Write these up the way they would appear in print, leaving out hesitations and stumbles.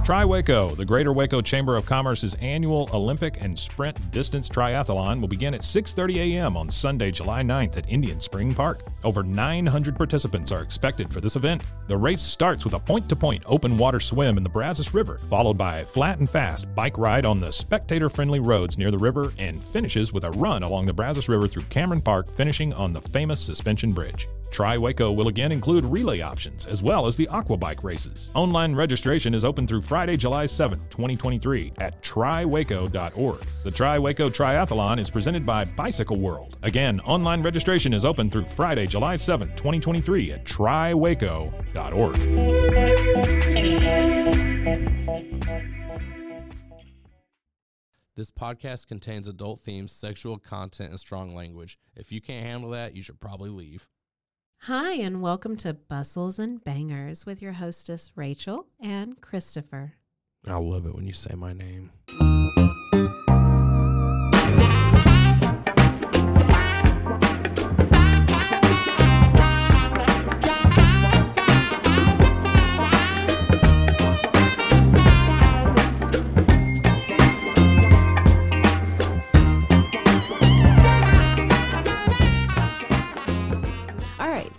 Tri-Waco, the Greater Waco Chamber of Commerce's annual Olympic and Sprint Distance Triathlon will begin at 6:30 a.m. on Sunday, July 9th at Indian Spring Park. Over 900 participants are expected for this event. The race starts with a point-to-point open water swim in the Brazos River, followed by a flat and fast bike ride on the spectator-friendly roads near the river, and finishes with a run along the Brazos River through Cameron Park, finishing on the famous Suspension Bridge. Tri-Waco will again include relay options, as well as the aqua bike races. Online registration is open through Friday, July 7th, 2023 at triwaco.org. The Tri-Waco Triathlon is presented by Bicycle World. Again, online registration is open through Friday, July 7th, 2023 at triwaco.org. This podcast contains adult themes, sexual content, and strong language. If you can't handle that, you should probably leave. Hi, and welcome to Bustles and Bangers with your hostess, Rachel and Christopher. I love it when you say my name.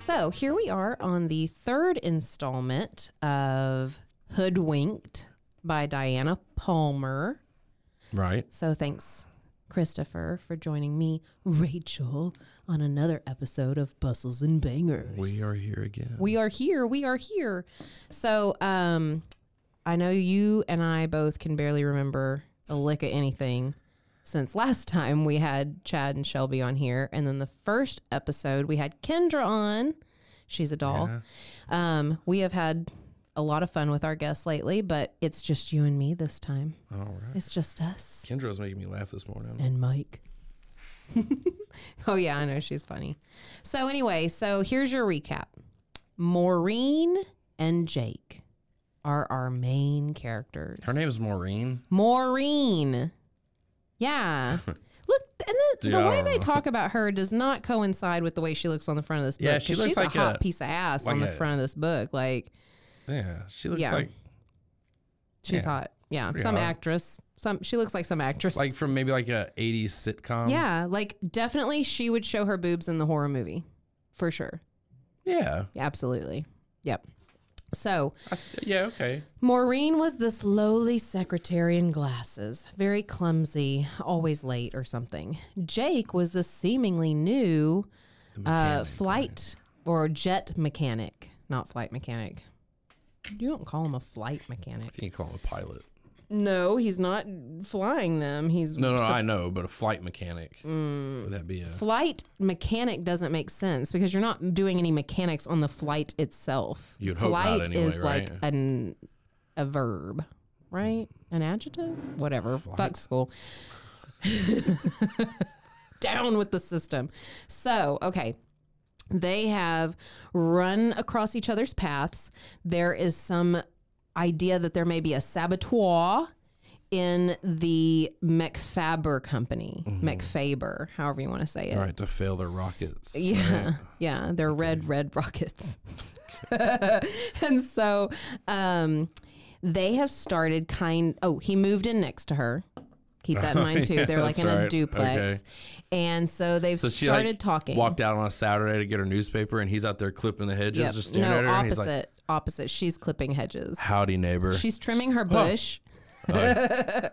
So here we are on the third installment of Hoodwinked by Diana Palmer. Right. So thanks, Christopher, for joining me, Rachel, on another episode of Bustles and Bangers. We are here again. We are here. So I know you and I both can barely remember a lick of anything since last time we had Chad and Shelby on here. And then the first episode, we had Kendra on. She's a doll. Yeah. We have had a lot of fun with our guests lately, but it's just you and me this time. All right. It's just us. Kendra was making me laugh this morning. And Mike. Oh, yeah, I know. She's funny. So anyway, so here's your recap. Maureen and Jake are our main characters. Her name is Maureen? Maureen. Yeah. Look, and the way they talk about her does not coincide with the way she looks on the front of this book. Yeah, she looks she's like a hot piece of ass like on the front of this book. Like, yeah, she looks like she's hot. Yeah, some hot. Actress. She looks like some actress, like from maybe like a 80s sitcom. Yeah, like definitely she would show her boobs in the horror movie, for sure. Yeah, absolutely. Yep. So, yeah, okay. Maureen was this lowly secretary in glasses, very clumsy, always late or something. Jake was the seemingly new flight or jet mechanic, not flight mechanic. You don't call him a flight mechanic. I think you call him a pilot. No, he's not flying them. He's no, I know, but a flight mechanic. Would that be a flight mechanic? Doesn't make sense because you're not doing any mechanics on the flight itself. You'd hope not anyway, is right? like a verb, right? An adjective, whatever. Flight. Fuck school. Down with the system. So, okay. They have run across each other's paths. There is some idea that there may be a saboteur in the McFaber company, McFaber, however you want to say it. Right, to fail their rockets. Yeah, right? yeah, they're red rockets. And so they have started he moved in next to her. Keep that in mind too. They're like in a duplex. Okay. And so they've started talking. Walked out on a Saturday to get her newspaper and he's out there clipping the hedges, just staring at her. Opposite. And he's like, opposite. She's clipping hedges. Howdy, neighbor. She's trimming her bush. When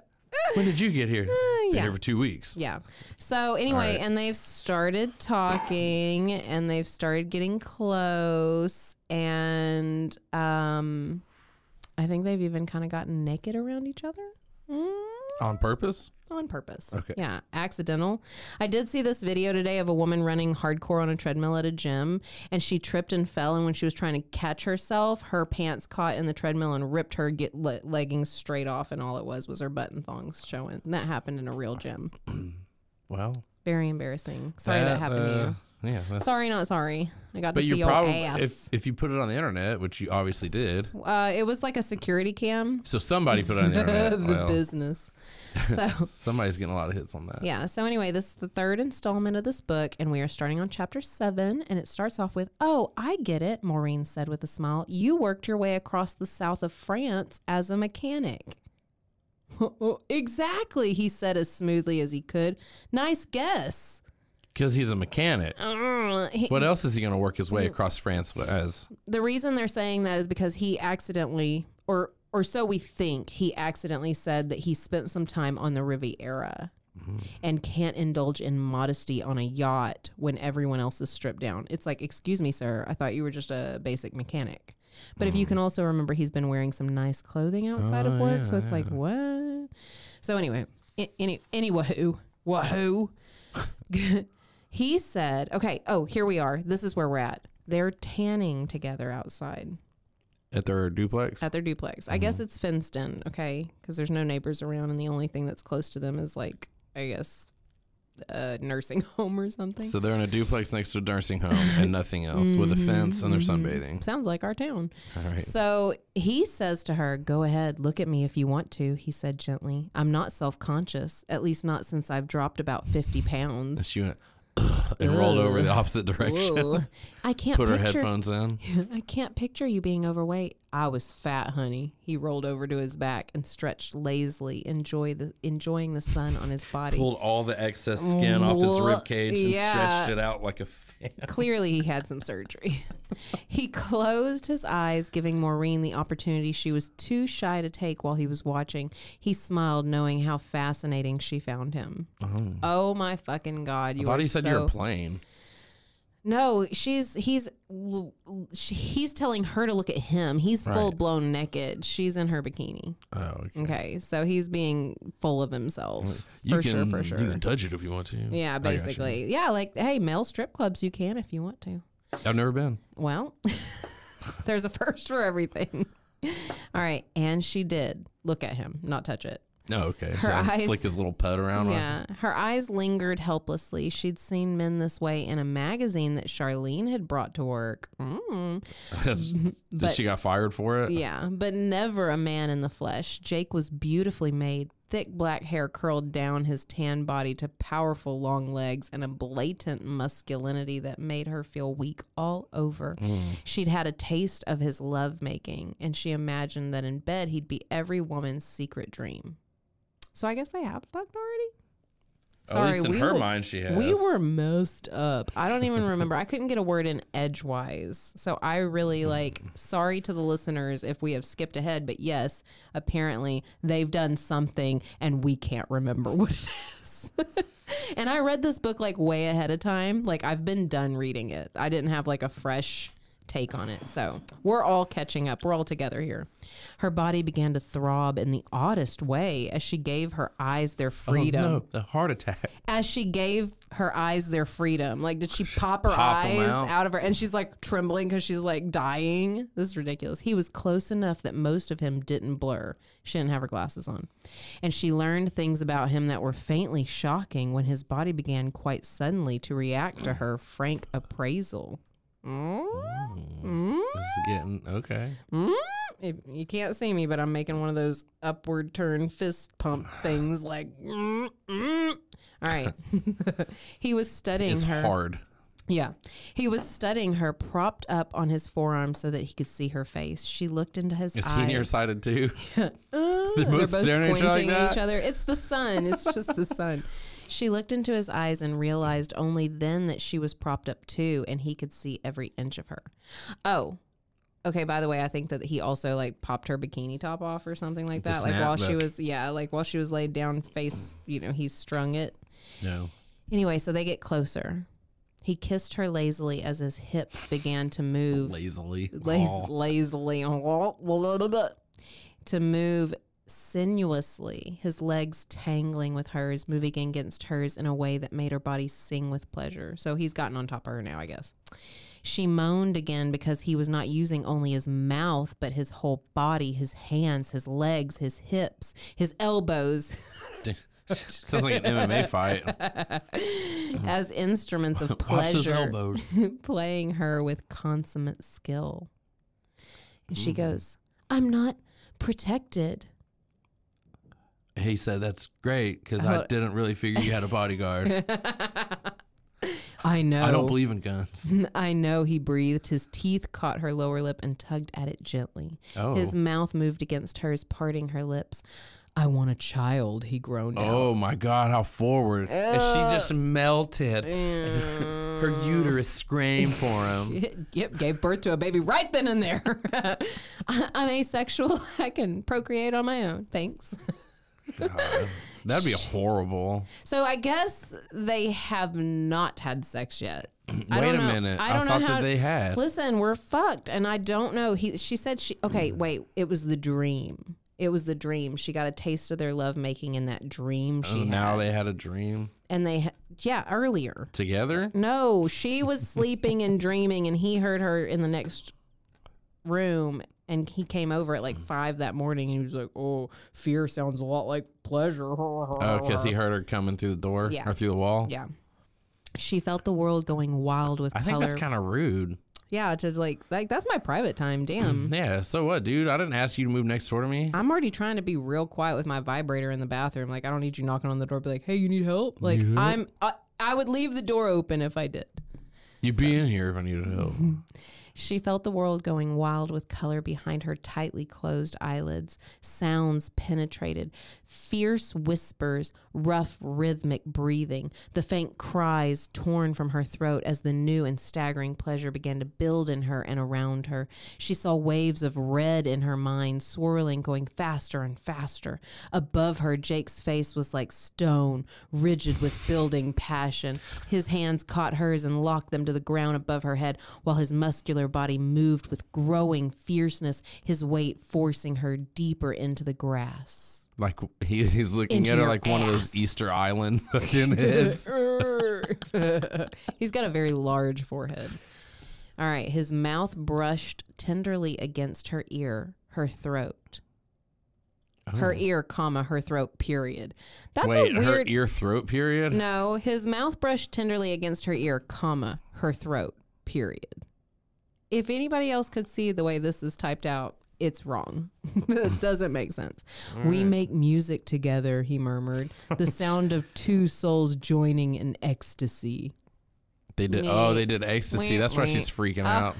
did you get here? Been here for 2 weeks. Yeah. So anyway, and they've started talking and they've started getting close. And I think they've even kind of gotten naked around each other. On purpose? On purpose. Okay. Yeah. Accidental. I did see this video today of a woman running hardcore on a treadmill at a gym, and she tripped and fell. And when she was trying to catch herself, her pants caught in the treadmill and ripped her leggings straight off. And all it was her button thongs showing. And that happened in a real gym. Well, very embarrassing. Sorry that happened to you. Yeah. Sorry, not sorry. I got to But see you your probably, ass. if you put it on the internet, which you obviously did. It was like a security cam. So somebody put it on the internet. The Well, business. So somebody's getting a lot of hits on that. yeah. So anyway, this is the third installment of this book, and we are starting on chapter 7. And it starts off with, "Oh, I get it," Maureen said with a smile. "You worked your way across the south of France as a mechanic." Exactly, he said as smoothly as he could. Nice guess. Because he's a mechanic. What else is he going to work his way across France as? The reason they're saying that is because he accidentally, or so we think, he accidentally said that he spent some time on the Riviera and can't indulge in modesty on a yacht when everyone else is stripped down. It's like, excuse me, sir, I thought you were just a basic mechanic. But if you can also remember, he's been wearing some nice clothing outside of work. So it's like, what? So anyway, wahoo. He said, okay, oh, here we are. This is where we're at. They're tanning together outside. At their duplex? At their duplex. I guess it's fenced in, okay? Because there's no neighbors around, and the only thing that's close to them is, like, I guess, a nursing home or something. So they're in a duplex next to a nursing home and nothing else with a fence and they're sunbathing. Sounds like our town. All right. So he says to her, "Go ahead, look at me if you want to," he said gently. "I'm not self-conscious, at least not since I've dropped about 50 pounds. She went and rolled over the opposite direction. Ugh. I can't Put her picture, headphones in. I can't picture you being overweight. I was fat, honey." He rolled over to his back and stretched lazily, enjoying the sun on his body. Pulled all the excess skin off his rib cage and stretched it out like a fan. Clearly, he had some surgery. He closed his eyes, giving Maureen the opportunity she was too shy to take while he was watching. He smiled, knowing how fascinating she found him. Oh my fucking God. I thought he said you were plain. No, he's telling her to look at him. He's full blown naked. She's in her bikini. Oh, okay. Okay, so he's being full of himself. For sure. You can touch it if you want to. Yeah, basically. Yeah, like, hey, male strip clubs, you can if you want to. I've never been. Well, there's a first for everything. All right, and she did look at him, not touch it. Oh, okay. Her So eyes, flick his little put around. Yeah, her eyes lingered helplessly. She'd seen men this way in a magazine that Charlene had brought to work. Did she got fired for it? Yeah, but never a man in the flesh. Jake was beautifully made. Thick black hair curled down his tan body to powerful long legs and a blatant masculinity that made her feel weak all over. She'd had a taste of his lovemaking, and she imagined that in bed he'd be every woman's secret dream. So I guess they have fucked already? Sorry, at least in her mind she has. We were messed up. I don't even remember. I couldn't get a word in edgewise. So I really sorry to the listeners if we have skipped ahead. But yes, apparently they've done something and we can't remember what it is. And I read this book like way ahead of time. Like I've been done reading it. I didn't have like a fresh take on it. So we're all catching up. We're all together here. Her body began to throb in the oddest way as she gave her eyes their freedom. Oh, no, a heart attack. As she gave her eyes their freedom. Like, did she pop her eyes out of her? And she's like trembling because she's like dying. This is ridiculous. He was close enough that most of him didn't blur. She didn't have her glasses on. And she learned things about him that were faintly shocking when his body began quite suddenly to react to her frank appraisal. This is getting okay. You can't see me, but I'm making one of those upward turn fist pump things like all right. He was studying her. It's hard. Yeah. He was studying her, propped up on his forearm so that he could see her face. She looked into his eyes. Is he nearsighted too? They're both squinting at each other. It's the sun. It's just the sun. She looked into his eyes and realized only then that she was propped up too, and he could see every inch of her. Oh, okay. By the way, I think that he also like popped her bikini top off or something like that. Like while she was, while she was laid down face, he strung it. No. Anyway, so they get closer. He kissed her lazily as his hips began to move. Lazily. Lazily. To move sinuously, his legs tangling with hers, moving against hers in a way that made her body sing with pleasure. So he's gotten on top of her now, I guess. She moaned again because he was not using only his mouth, but his whole body, his hands, his legs, his hips, his elbows. Sounds like an MMA fight. As instruments of Watch those pleasure, elbows. playing her with consummate skill. And she Mm. goes, I'm not protected. He said, that's great, because I didn't really figure you had a bodyguard. I know. I don't believe in guns. I know, he breathed. His teeth caught her lower lip and tugged at it gently. Oh. His mouth moved against hers, parting her lips. I want a child, he groaned out. Oh, my God, how forward. And she just melted. Her uterus screamed for him. Yep, gave birth to a baby right then and there. I'm asexual. I can procreate on my own. Thanks. God, that'd be horrible. So I guess they have not had sex yet. Wait a minute. I don't know thought how that they had. Listen, we're fucked, and I don't know. She said okay, wait. It was the dream. It was the dream. She got a taste of their lovemaking in that dream she had. Now they had a dream And they, earlier. together. No, she was sleeping and dreaming, and he heard her in the next room. And he came over at like 5 that morning, and he was like, "Oh, fear sounds a lot like pleasure." Oh, because he heard her coming through the door or through the wall. Yeah. She felt the world going wild with I color. think that's kind of rude. Yeah, to like that's my private time. Damn. Yeah. So what, dude? I didn't ask you to move next door to me. I'm already trying to be real quiet with my vibrator in the bathroom. Like, I don't need you knocking on the door, be like, "Hey, you need help?" Like, I would leave the door open if I did. You'd be in here if I needed help. She felt the world going wild with color behind her tightly closed eyelids. Sounds penetrated. Fierce whispers, rough rhythmic breathing. The faint cries torn from her throat as the new and staggering pleasure began to build in her and around her. She saw waves of red in her mind, swirling, going faster and faster. Above her, Jake's face was like stone, rigid with building passion. His hands caught hers and locked them to the ground above her head, while his muscular body moved with growing fierceness, his weight forcing her deeper into the grass. Like he's looking Into at her your like one of those ass. Easter Island fucking heads. He's got a very large forehead. All right, his mouth brushed tenderly against her ear, her throat. Her ear, comma, her throat, period. That's Wait, a weird... her ear throat period? No, his mouth brushed tenderly against her ear, comma, her throat, period. If anybody else could see the way this is typed out, it's wrong. It doesn't make sense. We make music together, he murmured. The sound of two souls joining in ecstasy. They did. Oh, they did ecstasy. That's why she's freaking out.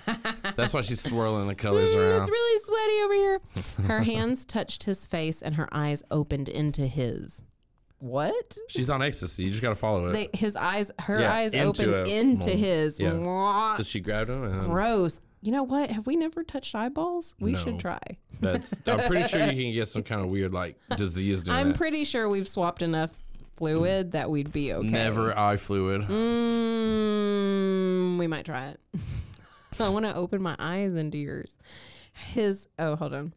That's why she's swirling the colors around. It's really sweaty over here. Her hands touched his face and her eyes opened into his. What? She's on ecstasy. You just gotta follow it. Her eyes opened into his. Yeah. Mwah. So she grabbed him. And Gross. You know what? Have we never touched eyeballs? We No. should try. I'm pretty sure you can get some kind of weird like disease doing I'm that. pretty sure we've swapped enough fluid that we'd be okay. Never eye fluid. We might try it. I want to open my eyes into yours. Hold on.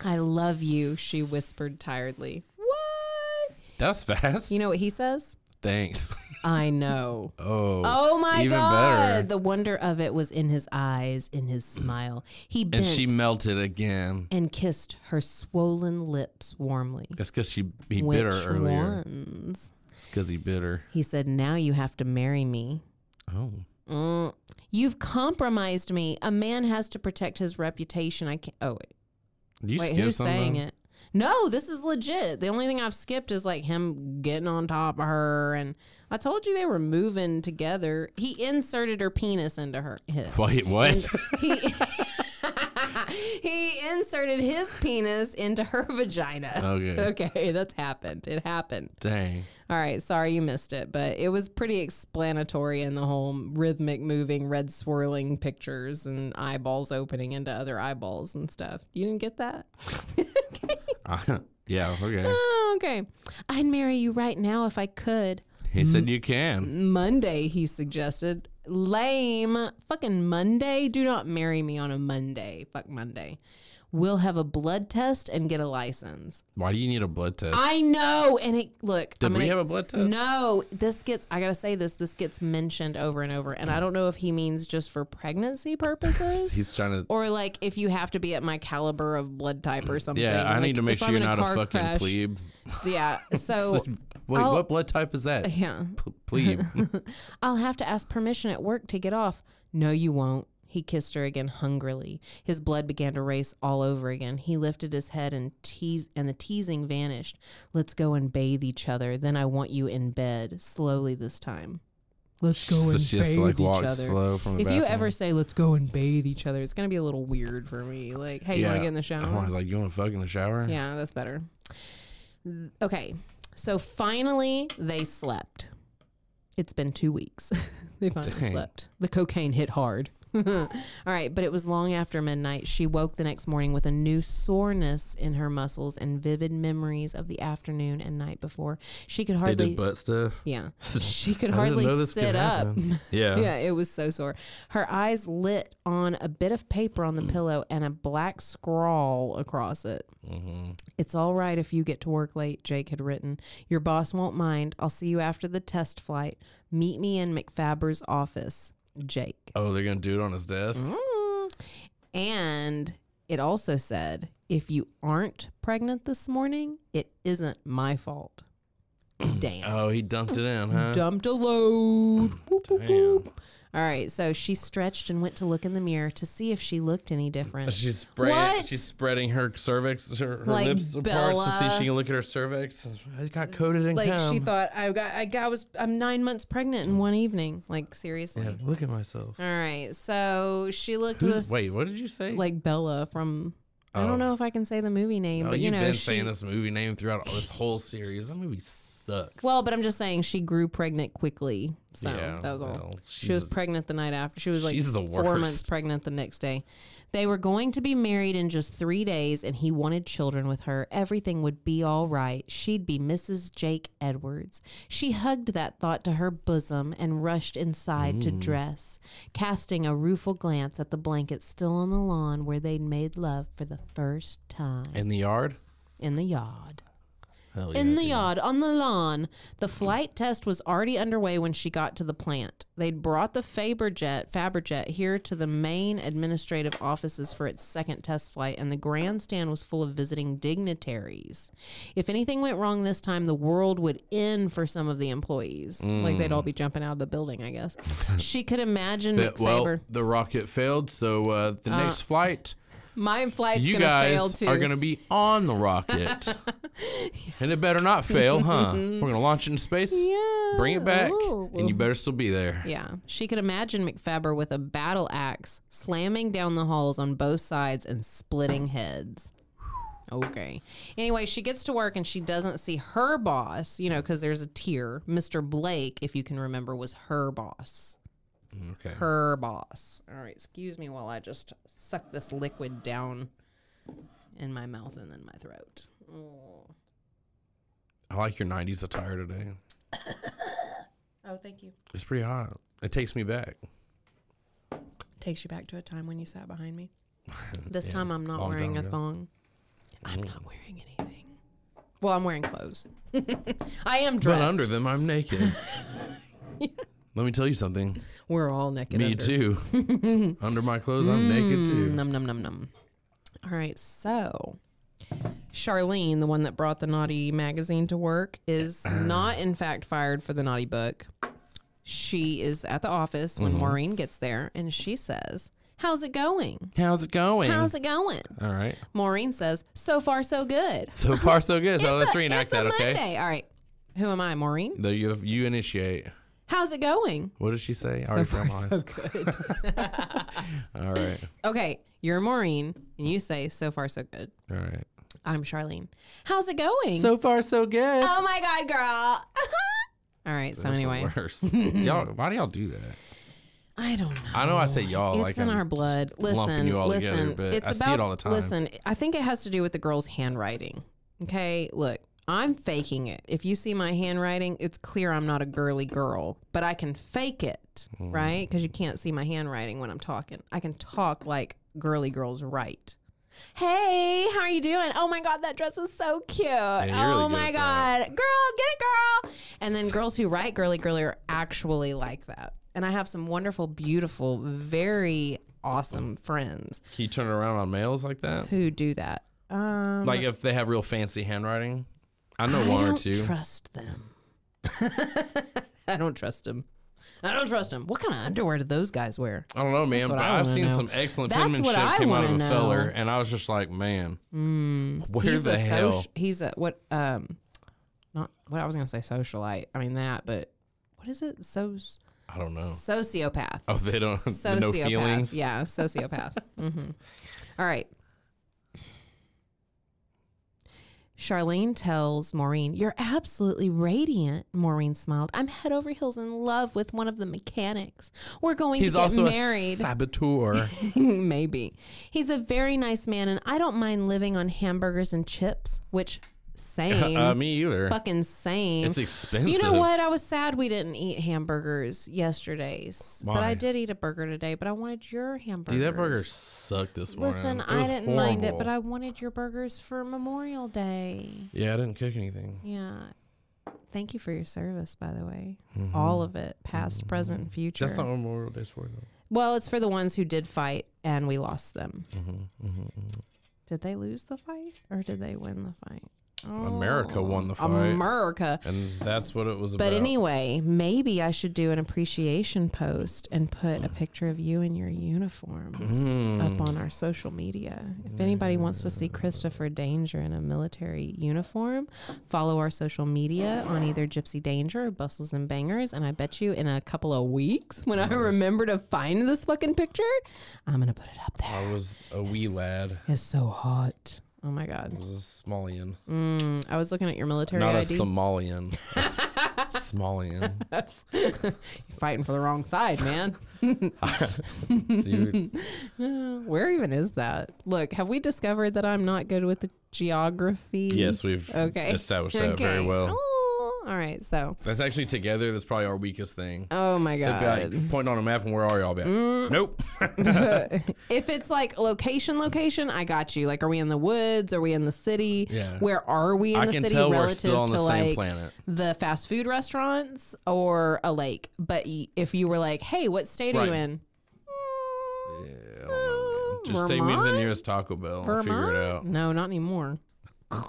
I love you, she whispered tiredly. What? That's fast. You know what he says? Thanks. I know. Oh my even God. better. The wonder of it was in his eyes, in his smile. He bent And she melted again. and kissed her swollen lips warmly. That's because he bit Which her earlier. ones? It's because he bit her. He said, now you have to marry me. Oh. You've compromised me. A man has to protect his reputation. I can't. Oh, wait. Did you Wait, skip who's something? saying it? No, this is legit. The only thing I've skipped is like him getting on top of her. And I told you they were moving together. He inserted her penis into her hip. Wait, what? And he inserted his penis into her vagina. Okay. Okay, that's happened. It happened. Dang. All right, sorry you missed it, but it was pretty explanatory in the whole rhythmic moving, red swirling pictures and eyeballs opening into other eyeballs and stuff. You didn't get that? Yeah, okay. Oh, okay. I'd marry you right now if I could. He said you can. Monday, he suggested. lame. Fucking Monday. Do not marry me on a Monday. Fuck Monday. We'll have a blood test and get a license. Why do you need a blood test? I know. And look. Did we have a blood test? No. I got to say this gets mentioned over and over. And I don't know if he means just for pregnancy purposes. He's trying to. Or like if you have to be at my caliber of blood type or something. Yeah, I like, need to make sure you're not a fucking crash, plebe. Yeah. So. Wait, what blood type is that? Yeah. Plebe. I'll have to ask permission at work to get off. No, you won't. He kissed her again hungrily. His blood began to race all over again. He lifted his head and the teasing vanished. Let's go and bathe each other. Then I want you in bed. Slowly this time. Let's go and she has bathe to like walk each other. slow from the If bathroom. you ever say, let's go and bathe each other, it's going to be a little weird for me. Like, hey, you want to get in the shower? I was like, you want to fuck in the shower? Yeah, that's better. Okay. So finally, they slept. It's been 2 weeks. They finally slept. The cocaine hit hard. All right, but it was long after midnight. She woke the next morning with a new soreness in her muscles and vivid memories of the afternoon and night before. She could hardly. They did butt stuff. Yeah, she could hardly sit up. Yeah, yeah, it was so sore. Her eyes lit on a bit of paper on the pillow and a black scrawl across it. Mm-hmm. It's all right if you get to work late, Jake had written. Your boss won't mind. I'll see you after the test flight. Meet me in McFaber's office. Jake. Oh, they're going to do it on his desk? And it also said, if you aren't pregnant this morning, it isn't my fault. Damn. Oh, he dumped it in, huh? Dumped a load. Whoop, whoop, Damn. whoop. All right, so she stretched and went to look in the mirror to see if she looked any different. She's spreading her cervix, her Like lips apart to see if she can look at her cervix. It got coated in cum. She thought I'm 9 months pregnant in one evening. Like seriously. Yeah, look at myself. All right, so she looked. Wait, what did you say? Like Bella from. I don't know if I can say the movie name, but you know, you've been saying this movie name throughout this whole series. That movie sucks. Well, but I'm just saying she grew pregnant quickly. So yeah, that was all. well, She was pregnant the night after. She was like she's the 4 months worst. pregnant the next day. They were going to be married in just 3 days, and he wanted children with her. Everything would be all right. She'd be Mrs. Jake Edwards. She hugged that thought to her bosom and rushed inside to dress, casting a rueful glance at the blanket still on the lawn where they'd made love for the first time. In the yard? In the yard. Hell yeah, In the dude. yard, on the lawn. The flight test was already underway when she got to the plant. They'd brought the Faberjet here to the main administrative offices for its second test flight, and the grandstand was full of visiting dignitaries. If anything went wrong this time, the world would end for some of the employees. Like they'd all be jumping out of the building, I guess. She could imagine Well, the rocket failed, so the next flight... My flight's You gonna fail guys too. are going to be on the rocket. And it better not fail, huh? We're going to launch it into space, bring it back, and you better still be there. Yeah. She could imagine McFaber with a battle axe slamming down the halls on both sides and splitting heads. Okay. Anyway, she gets to work and she doesn't see her boss, you know, because there's a tier. Mr. Blake, if you can remember, was her boss. Okay. Her boss. All right. Excuse me while I just suck this liquid down in my mouth and then my throat. Oh, I like your 90s attire today. oh thank you. It's pretty hot. It takes me back. Takes you back to a time when you sat behind me. This Yeah, time I'm not long wearing a time ago. thong. I'm not wearing anything. Well, I'm wearing clothes. I am dressed. But under them, I'm naked. Let me tell you something. We're all naked. Me under. too. Under my clothes, I'm naked too. Num num num num. All right, so Charlene, the one that brought the naughty magazine to work, is not in fact fired for the naughty book. She is at the office when Maureen gets there, and she says, "How's it going? How's it going? How's it going?" All right. Maureen says, "So far, so good." So far, so good. So let's reenact It's that, a okay? Monday. All right. Who am I, Maureen? You initiate. How's it going? What did she say? So far, so good. All right. Okay, you're Maureen, and you say, "So far, so good." All right. I'm Charlene. How's it going? So far, so good. Oh my God, girl. All right, so That's anyway. the worst. Why do y'all do that? I don't know. I know I say y'all It's like in I'm our blood. lumping Listen, you all listen. together, but It's I about, see it all the time. Listen, I think it has to do with the girl's handwriting. Okay, look. I'm faking it. If you see my handwriting, it's clear I'm not a girly girl, but I can fake it, right? Because you can't see my handwriting when I'm talking. I can talk like girly girls write. Hey, how are you doing? Oh my God, that dress is so cute. Yeah, really oh my God. Girl, get it, girl. And then girls who write girly girly are actually like that. And I have some wonderful, beautiful, very awesome friends. Can you turn it around on males like that? Who do that? Like if they have real fancy handwriting? I know one or two. I don't trust them. I don't trust them. I don't trust them. What kind of underwear do those guys wear? I don't know, man, but I've seen some excellent penmanship came out of a feller, and I was just like, man, where the hell? He's a, not what I was going to say socialite. I mean that, but what is it? I don't know. Sociopath. Oh, they don't, no feelings? Yeah, sociopath. All right. Charlene tells Maureen, "You're absolutely radiant." Maureen smiled. "I'm head over heels in love with one of the mechanics. We're going to get married." He's also a saboteur. Maybe. "He's a very nice man, and I don't mind living on hamburgers and chips," which... Same. Me either. Fucking same. It's expensive. You know what? I was sad we didn't eat hamburgers yesterday. Why? But I did eat a burger today, but I wanted your hamburgers. Dude, that burger sucked this morning. Listen, I didn't mind it, but I wanted your burgers for Memorial Day. Yeah, I didn't cook anything. Yeah. Thank you for your service, by the way. All of it, past, present, and future. That's not what Memorial Day's for, though. Well, it's for the ones who did fight, and we lost them. Did they lose the fight, or did they win the fight? America won the fight. America. And that's what it was about. But anyway, maybe I should do an appreciation post and put a picture of you in your uniform up on our social media. If anybody wants to see Christopher Danger in a military uniform, follow our social media on either Gypsy Danger or Bustles and Bangers. And I bet you in a couple of weeks, when I remember to find this fucking picture, I'm going to put it up there. I was a wee lad. It's so hot. Oh my God. It was a Somalian. I was looking at your military Not ID. a Somalian. A Somalian. You're fighting for the wrong side, man. Dude. Where even is that? Look, have we discovered that I'm not good with the geography? Yes, we've established that very well. Oh, all right, so. That's actually together. That's probably our weakest thing. Oh my God. Like, point on a map and where are y'all at? Nope. If it's like location, I got you. Like, are we in the woods? Are we in the city? Yeah. Where are we in the city tell relative we're still on the to same like planet. the fast food restaurants or a lake? But if you were like, hey, what state are you in? Yeah, I don't know, man. Just take me to the nearest Taco Bell. I'll figure it out. No, not anymore.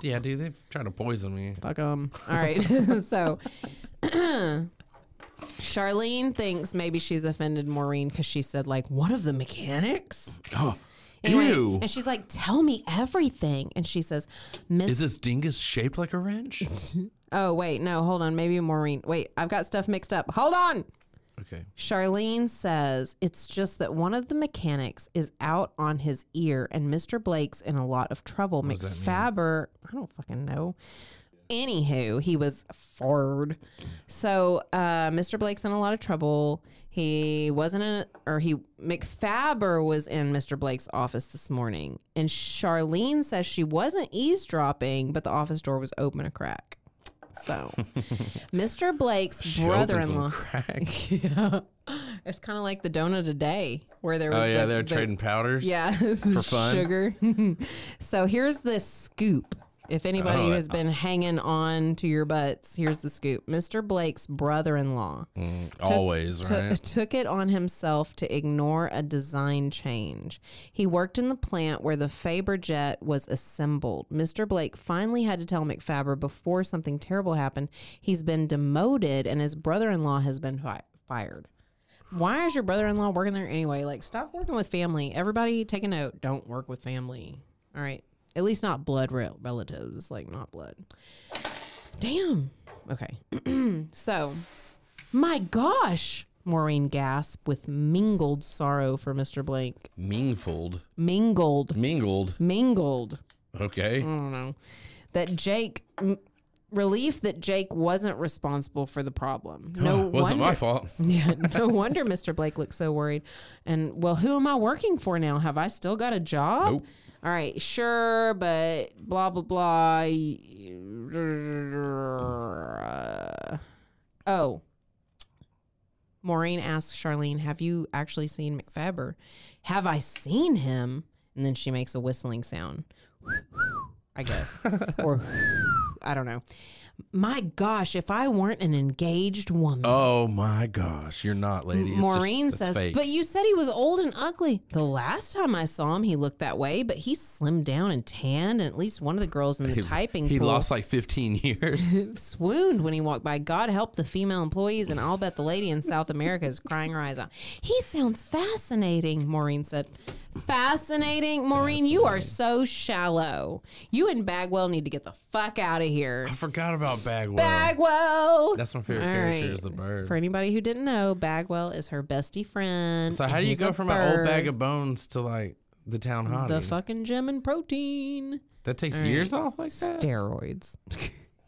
Yeah, dude, they've tried to poison me. Fuck them. All right. So Charlene thinks maybe she's offended Maureen because she said, like, one of the mechanics? Oh, anyway, ew. and she's like, tell me everything. And she says, Is this dingus shaped like a wrench? Oh, wait. No, hold on. Maybe Maureen. Wait, I've got stuff mixed up. Hold on. Okay. Charlene says it's just that one of the mechanics is out on his ear and Mr. Blake's in a lot of trouble. What does that McFaber, I don't fucking know. Anywho, he was Ford. So Mr. Blake's in a lot of trouble. He wasn't in, McFaber was in Mr. Blake's office this morning. And Charlene says she wasn't eavesdropping, but the office door was open a crack. So, Mr. Blake's brother-in-law. Yeah, it's kind of like the donut a day where there was. Oh yeah, they're trading powders. Yeah, for fun. Sugar. So here's the scoop. If anybody has been hanging on to your butts, here's the scoop. Mr. Blake's brother-in-law took it on himself to ignore a design change. He worked in the plant where the Faber jet was assembled. Mr. Blake finally had to tell McFaber before something terrible happened. He's been demoted and his brother-in-law has been fired. Why is your brother-in-law working there anyway? Like, stop working with family. Everybody take a note. Don't work with family. All right. At least not blood relatives, like not blood. Damn. Okay. So, my gosh, Maureen gasped with mingled sorrow for Mr. Blake. Mingled. Okay. I don't know. Relief that Jake wasn't responsible for the problem. Wasn't my fault. Yeah, no wonder Mr. Blake looked so worried. And, well, who am I working for now? Have I still got a job? Nope. All right, sure, but blah, blah, blah. Oh. Maureen asks Charlene, have you actually seen McFaber? Have I seen him? And then she makes a whistling sound. I guess. Or, I don't know. My gosh, if I weren't an engaged woman. Oh my gosh, you're not, lady. It's Maureen just, says, fake. but you said he was old and ugly. The last time I saw him, he looked that way, but he slimmed down and tanned, and at least one of the girls in the typing He pool lost like 15 years. swooned when he walked by. God help the female employees, and I'll bet the lady in South America is crying her eyes out. He sounds fascinating, Maureen said. Fascinating? Maureen, you are so shallow. You and Bagwell need to get the fuck out of here. I forgot about Bagwell. Bagwell! That's my favorite All character right. is the bird. For anybody who didn't know, Bagwell is her bestie friend. So and how do you he's go a from an old bag bird. of bones to like the town hottie? The fucking gem and protein. That takes All right. years off like that? Steroids.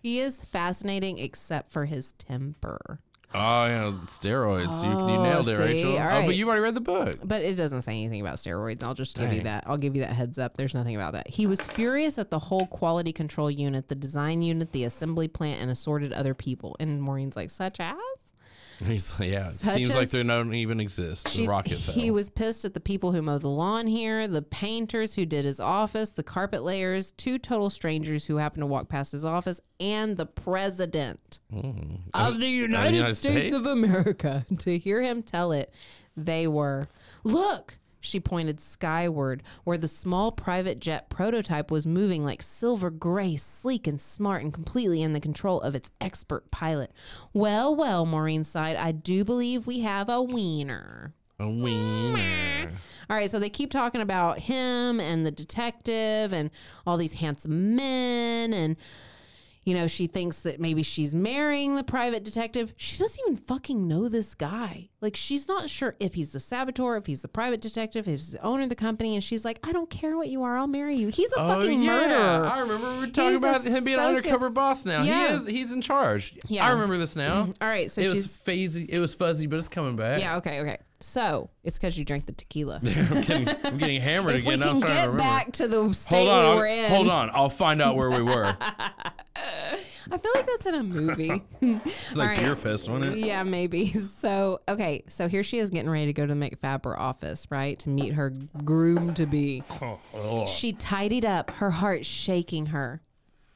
He is fascinating except for his temper. Oh, yeah, steroids. You nailed it, see? Rachel. All Oh, right. but you already read the book. But it doesn't say anything about steroids. I'll just give you Dang. that. I'll give you that heads up. There's nothing about that. He was furious at the whole quality control unit, the design unit, the assembly plant, and assorted other people. And Maureen's like, such as? He's like, yeah, it Such seems like as- they don't even exist. The rocket fell. He was pissed at the people who mow the lawn here, the painters who did his office, the carpet layers, two total strangers who happened to walk past his office, and the president of the United States of America. To hear him tell it, they were, look, she pointed skyward, where the small private jet prototype was moving like silver gray, sleek and smart, and completely in the control of its expert pilot. Well, well, Maureen sighed, I do believe we have a wiener. A wiener. All right, so they keep talking about him and the detective and all these handsome men, and you know, she thinks that maybe she's marrying the private detective. She doesn't even fucking know this guy. Like, she's not sure if he's the saboteur, if he's the private detective, if he's the owner of the company. And she's like, I don't care what you are. I'll marry you. He's a fucking murderer. I remember we were talking He's a about him being an undercover boss now. Yeah. He's in charge. Yeah. I remember this now. All right, so It she's... was phasey. It was fuzzy, but it's coming back. Yeah, okay. So, it's because you drank the tequila. I'm getting hammered If we again. I'm can starting to get remember. back to the state we were in. Hold on. I'll find out where we were. I feel like that's in a movie. It's like All right. Beer Fest, wasn't it? Yeah, maybe. So, okay. So here she is getting ready to go to the McFaber office, right? To meet her groom-to-be. She tidied up, her heart shaking her.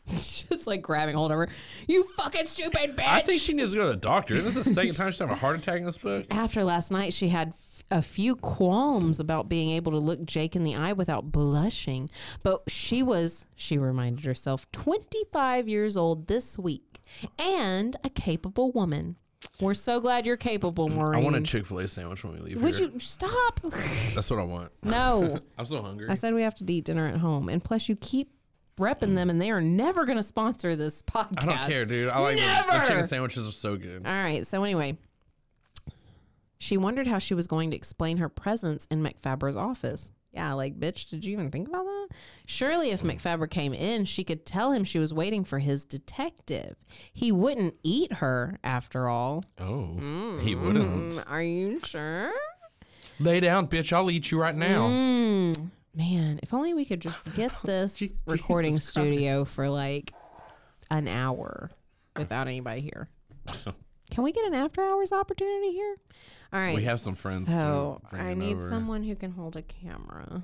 Just like grabbing hold of her. You fucking stupid bitch! I think she needs to go to the doctor. This is the second time she's having a heart attack in this book. After last night, she had a few qualms about being able to look Jake in the eye without blushing. But she reminded herself, 25 years old this week and a capable woman. We're so glad you're capable, Maureen. I want a Chick-fil-A sandwich when we leave Would here. you stop? That's what I want. No. I'm so hungry. I said we have to eat dinner at home. And plus, you keep repping them, and they are never going to sponsor this podcast. I don't care, dude. I like the chicken sandwiches are so good. All right. So anyway, she wondered how she was going to explain her presence in McFaber's office. Yeah, like, bitch, did you even think about that? Surely if McFaber came in, she could tell him she was waiting for his detective. He wouldn't eat her, after all. Oh, he wouldn't. Are you sure? Lay down, bitch. I'll eat you right now. Man, if only we could just get this recording studio for like an hour without anybody here. Can we get an after hours opportunity here? All right. We have some friends. So who bring I it need over. someone who can hold a camera.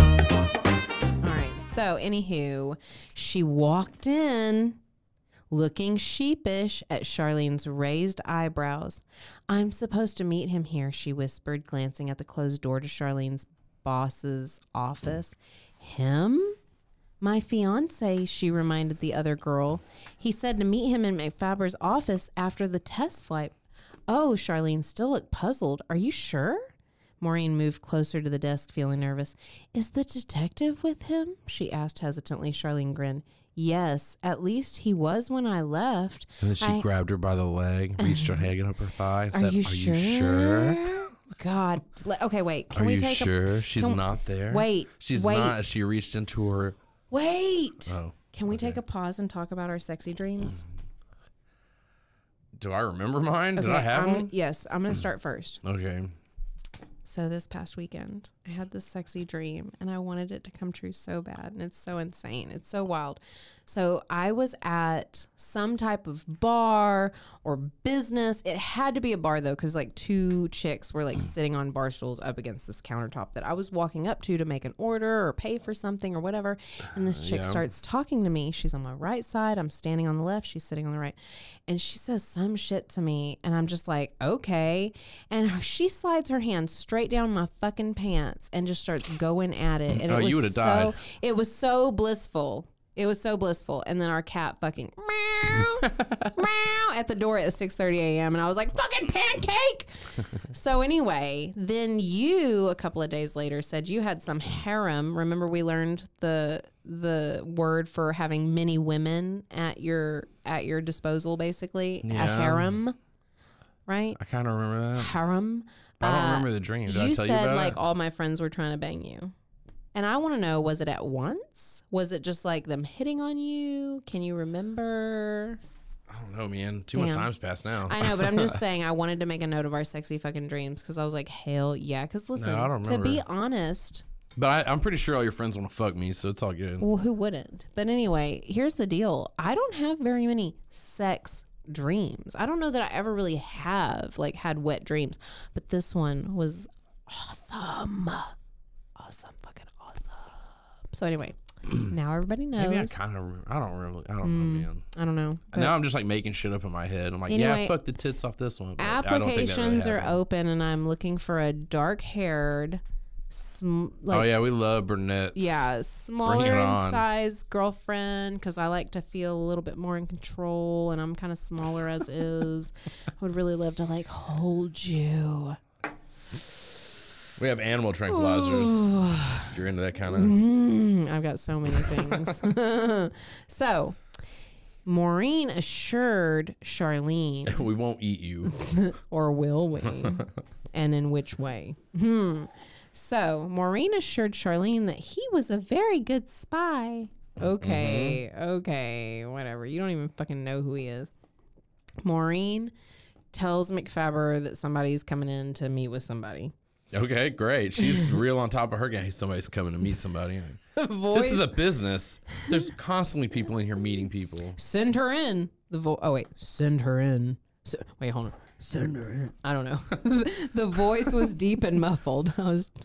All right. So anywho, she walked in looking sheepish at Charlene's raised eyebrows. I'm supposed to meet him here, she whispered, glancing at the closed door to Charlene's boss's office. Him? My fiance, she reminded the other girl. He said to meet him in McFaber's office after the test flight. Oh, Charlene still looked puzzled. Are you sure? Maureen moved closer to the desk, feeling nervous. Is the detective with him? She asked hesitantly. Charlene grinned. Yes, at least he was when I left. And then she grabbed her by the leg, reached her hand up her thigh, and said, Are you sure? God. Okay, wait. Can Are we you take sure she's can- not there? Wait. She's wait, not. She reached into her. Wait. Oh. Can we take a pause and talk about our sexy dreams? Do I remember mine? Did I have one? Yes, I'm going to start first. Okay. So this past weekend, I had this sexy dream and I wanted it to come true so bad. And it's so insane. It's so wild. So I was at some type of bar or business. It had to be a bar though, because like two chicks were like sitting on bar stools up against this countertop that I was walking up to make an order or pay for something or whatever. And this chick starts talking to me. She's on my right side. I'm standing on the left. She's sitting on the right. And she says some shit to me. And I'm just like, okay. And she slides her hand straight down my fucking pants and just starts going at it. And you would have died. It was so blissful. It was so blissful. And then our cat fucking meow, meow at the door at 6:30 a.m. And I was like, fucking pancake. So anyway, then you, a couple of days later, said you had some harem. Remember we learned the word for having many women at your disposal, basically. Yeah. A harem, right? I kind of remember that. Harem. I don't remember the dream. Did I tell you about said like it? all my friends were trying to bang you. And I want to know, was it at once? Was it just like them hitting on you? Can you remember? I don't know, man. Too much time's passed now. I know, but I'm just saying I wanted to make a note of our sexy fucking dreams because I was like, hell yeah. Because listen, I don't to remember. be honest. But I'm pretty sure all your friends want to fuck me, so it's all good. Well, who wouldn't? But anyway, here's the deal. I don't have very many sex dreams. I don't know that I ever really had wet dreams. But this one was awesome. Awesome. Fucking awesome. So anyway, now everybody knows. Maybe I kind of remember. I don't remember. I don't know, man. I don't know. Now I'm just like making shit up in my head. I'm like, anyway, yeah, fuck the tits off this one. But applications really are open, and I'm looking for a dark-haired, oh yeah, we love brunettes. Yeah, smaller in size girlfriend because I like to feel a little bit more in control, and I'm kind of smaller as is. I would really love to like hold you. We have animal tranquilizers. If you're into that kind of. I've got so many things. So, Maureen assured Charlene. We won't eat you. Or will we? And in which way? So, Maureen assured Charlene that he was a very good spy. Okay, whatever. You don't even fucking know who he is. Maureen tells McFaber that somebody's coming in to meet with somebody. Okay, great. She's real on top of her game. Hey, somebody's coming to meet somebody. This is a business. There's constantly people in here meeting people. Send her in. Send her in. Wait, hold on. Send her in. I don't know. The voice was deep and muffled.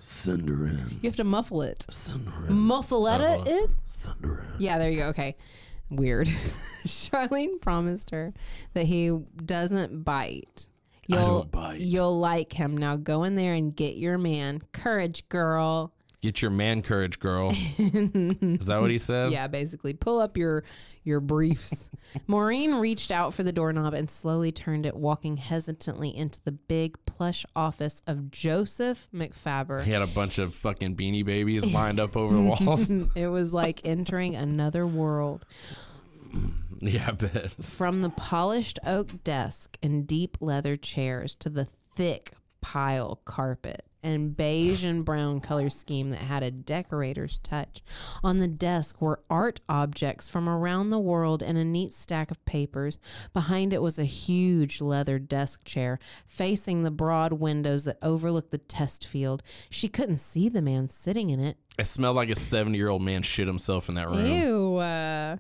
Send her in. You have to muffle it. Send her in. Muffle it? Send her in. Yeah, there you go. Okay. Weird. Charlene promised her that he doesn't bite. I don't bite. You'll like him. Now go in there and get your man. Courage, girl. Get your man courage, girl. Is that what he said? Yeah, basically. Pull up your briefs. Maureen reached out for the doorknob and slowly turned it, walking hesitantly into the big plush office of Joseph McFaber. He had a bunch of fucking Beanie Babies lined up over the walls. It was like entering another world. Yeah, I bet. From the polished oak desk and deep leather chairs to the thick pile carpet and beige and brown color scheme that had a decorator's touch. On the desk were art objects from around the world and a neat stack of papers. Behind it was a huge leather desk chair facing the broad windows that overlooked the test field. She couldn't see the man sitting in it. It smelled like a 70-year-old man shit himself in that room. Ew.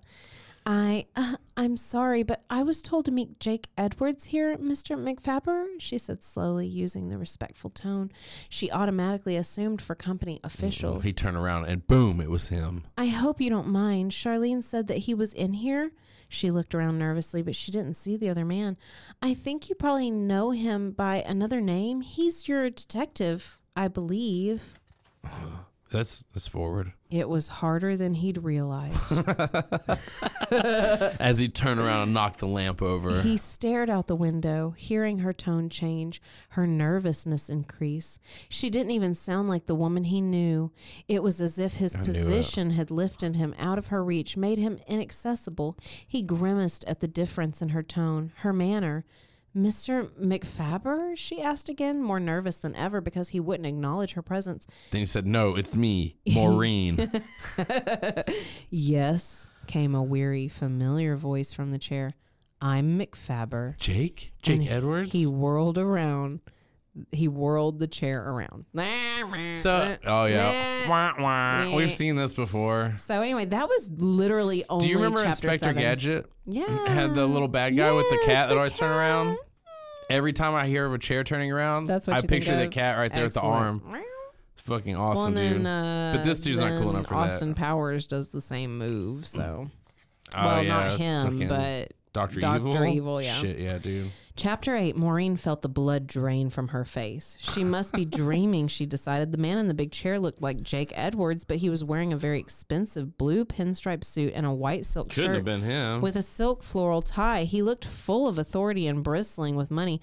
I'm sorry, but I was told to meet Jake Edwards here, Mr. McFaber, she said slowly, using the respectful tone she automatically assumed for company officials. He turned around and boom, it was him. I hope you don't mind. Charlene said that he was in here. She looked around nervously, but she didn't see the other man. I think you probably know him by another name. He's your detective, I believe. That's forward. It was harder than he'd realized. As he turned around and knocked the lamp over. He stared out the window, hearing her tone change, her nervousness increase. She didn't even sound like the woman he knew. It was as if his position had lifted him out of her reach, made him inaccessible. He grimaced at the difference in her tone, her manner. Mr. McFaber? She asked again, more nervous than ever because he wouldn't acknowledge her presence. Then he said, no, it's me, Maureen. Yes. came a weary, familiar voice from the chair. I'm McFaber. Jake Edwards? He whirled around. He whirled the chair around. So, oh yeah. Wah, wah. We've seen this before. So anyway, that was literally only. Do you remember chapter Inspector 7. Gadget? Yeah. Had the little bad guy with the cat that the always turn around. Every time I hear of a chair turning around, That's what I you picture think the of? cat right there Excellent. at the arm. It's fucking awesome, well, dude. then, But this dude's not cool enough for Austin that. Powers does the same move, so. Oh, Well, yeah, not him, fucking but Dr. Evil, yeah. Shit, yeah, dude. Chapter 8, Maureen felt the blood drain from her face. She must be dreaming, she decided. The man in the big chair looked like Jake Edwards, but he was wearing a very expensive blue pinstripe suit and a white silk Couldn't shirt have been him. with a silk floral tie. He looked full of authority and bristling with money.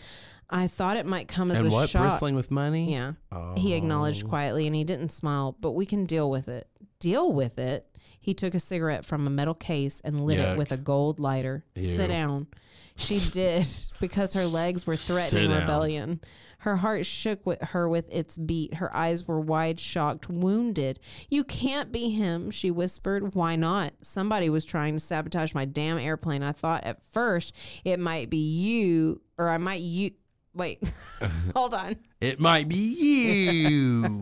I thought it might come as and a what, shock. bristling with money? Yeah. Oh. He acknowledged quietly, and he didn't smile, but we can deal with it. Deal with it? He took a cigarette from a metal case and lit Yuck. it with a gold lighter. Ew. Sit down. She did, because her legs were threatening down. rebellion. Her heart shook with her with its beat. Her eyes were wide, shocked, wounded. You can't be him, she whispered. Why not? Somebody was trying to sabotage my damn airplane. I thought at first it might be you, or I might you. Wait, hold on. It might be you.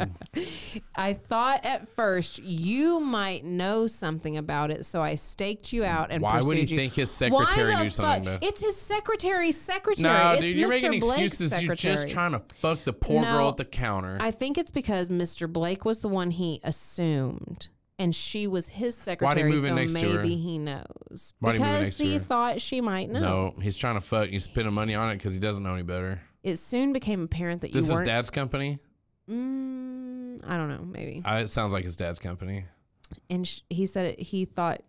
I thought at first you might know something about it, so I staked you out and Why pursued would he you. think his secretary Why the knew something fuck? about it? It's his secretary's secretary. No, It's dude, you're Mr. making Blake's excuses. secretary. You're just trying to fuck the poor No, girl at the counter. I think it's because Mr. Blake was the one he assumed, and she was his secretary, move in so next to her? maybe he knows. Why'd he move in because next to he her? thought she might know. No, he's trying to fuck. He's spending money on it because he doesn't know any better. It soon became apparent that This you is weren't. Dad's company? I don't know, maybe. It sounds like his dad's company. And he said he thought,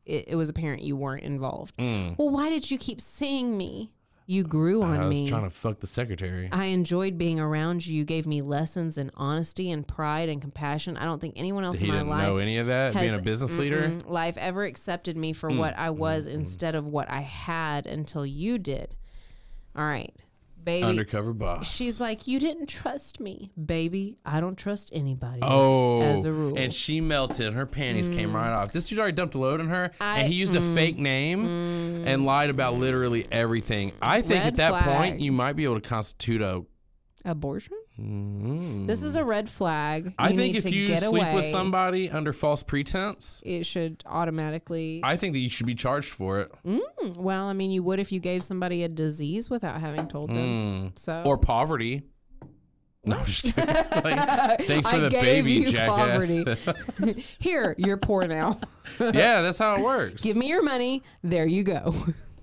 it was apparent you weren't involved. Well, why did you keep seeing me? You grew on I was me. trying to fuck the secretary. I enjoyed being around you. You gave me lessons in honesty and pride and compassion. I don't think anyone else He in my didn't life know any of that, being a business leader. life ever accepted me for what I was instead of what I had until you did. All right, baby. Undercover boss. She's like, you didn't trust me, baby. I don't trust anybody. Oh, as a rule. and she melted. Her panties came right off. This dude already dumped a load on her, and he used a fake name and lied about literally everything. I think Red at that flag. point, you might be able to constitute a. Abortion? This is a red flag. I think need if to you get sleep away. with somebody under false pretense, It should automatically. I think that you should be charged for it. Well, I mean, you would if you gave somebody a disease without having told them. So Or poverty. No, I'm just kidding. Like, thanks for I the gave baby, you jackass. poverty. Here, you're poor now. Yeah, that's how it works. Give me your money. There you go.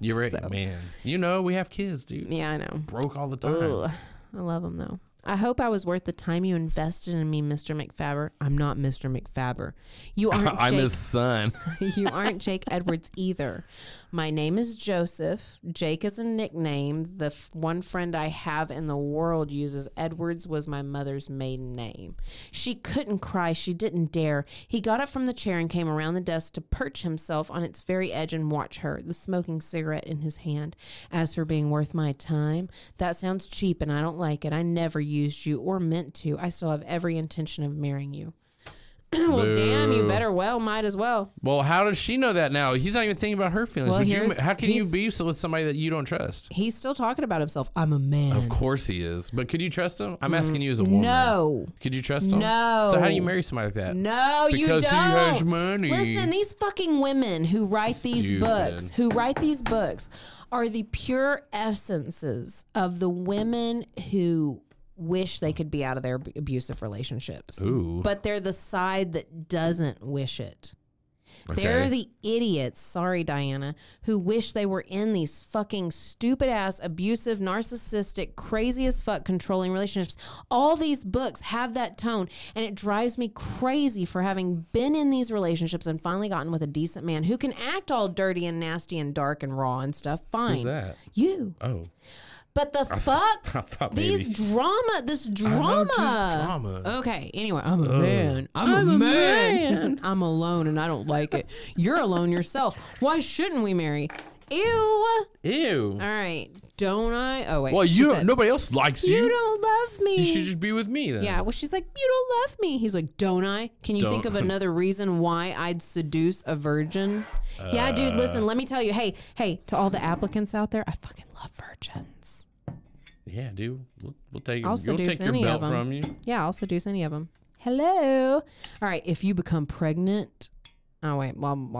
You're right, So. man. You know we have kids, dude. Yeah, I know. Broke all the time. Ugh. I love them though. I hope I was worth the time you invested in me, Mr. McFaber. I'm not Mr. McFaber. You aren't I'm Jake. his son. You aren't Jake Edwards either. My name is Joseph. Jake is a nickname. The one friend I have in the world uses. Edwards was my mother's maiden name. She couldn't cry. She didn't dare. He got up from the chair and came around the desk to perch himself on its very edge and watch her, the smoking cigarette in his hand. As for being worth my time, that sounds cheap and I don't like it. I never used you or meant to. I still have every intention of marrying you. Well, Boo. damn, you better might as well. Well, how does she know that now? He's not even thinking about her feelings. Well, How can you he's- be with somebody that you don't trust? He's still talking about himself. I'm a man. Of course he is. But could you trust him? I'm asking you as a woman. No. Could you trust him? No. So how do you marry somebody like that? No, you don't. Because he has money. Listen, these fucking women who write these books, are the pure essences of the women who wish they could be out of their abusive relationships. Ooh. But they're the side that doesn't wish it. Okay. They're the idiots, sorry, Diana, who wish they were in these fucking stupid ass, abusive, narcissistic, crazy as fuck controlling relationships. All these books have that tone, and it drives me crazy for having been in these relationships and finally gotten with a decent man who can act all dirty and nasty and dark and raw and stuff. Fine. Who's that? You. Oh. But the fuck? I thought This maybe. drama. Okay, anyway, I'm a man. I'm a man. I'm alone and I don't like it. You're alone yourself. Why shouldn't we marry? Ew. Ew. All right. Don't I? Oh, wait. Well, She said, nobody else likes you. You don't love me. You should just be with me then. Yeah. Well, she's like, you don't love me. He's like, don't I? Can you think of another reason why I'd seduce a virgin? Yeah, dude, listen, let me tell you. Hey, to all the applicants out there, I fucking love virgins. Yeah, dude. We'll take, I'll you'll take seduce your any belt of them. from you. Yeah, I'll seduce any of them. Hello. All right. If you become pregnant. Oh, wait.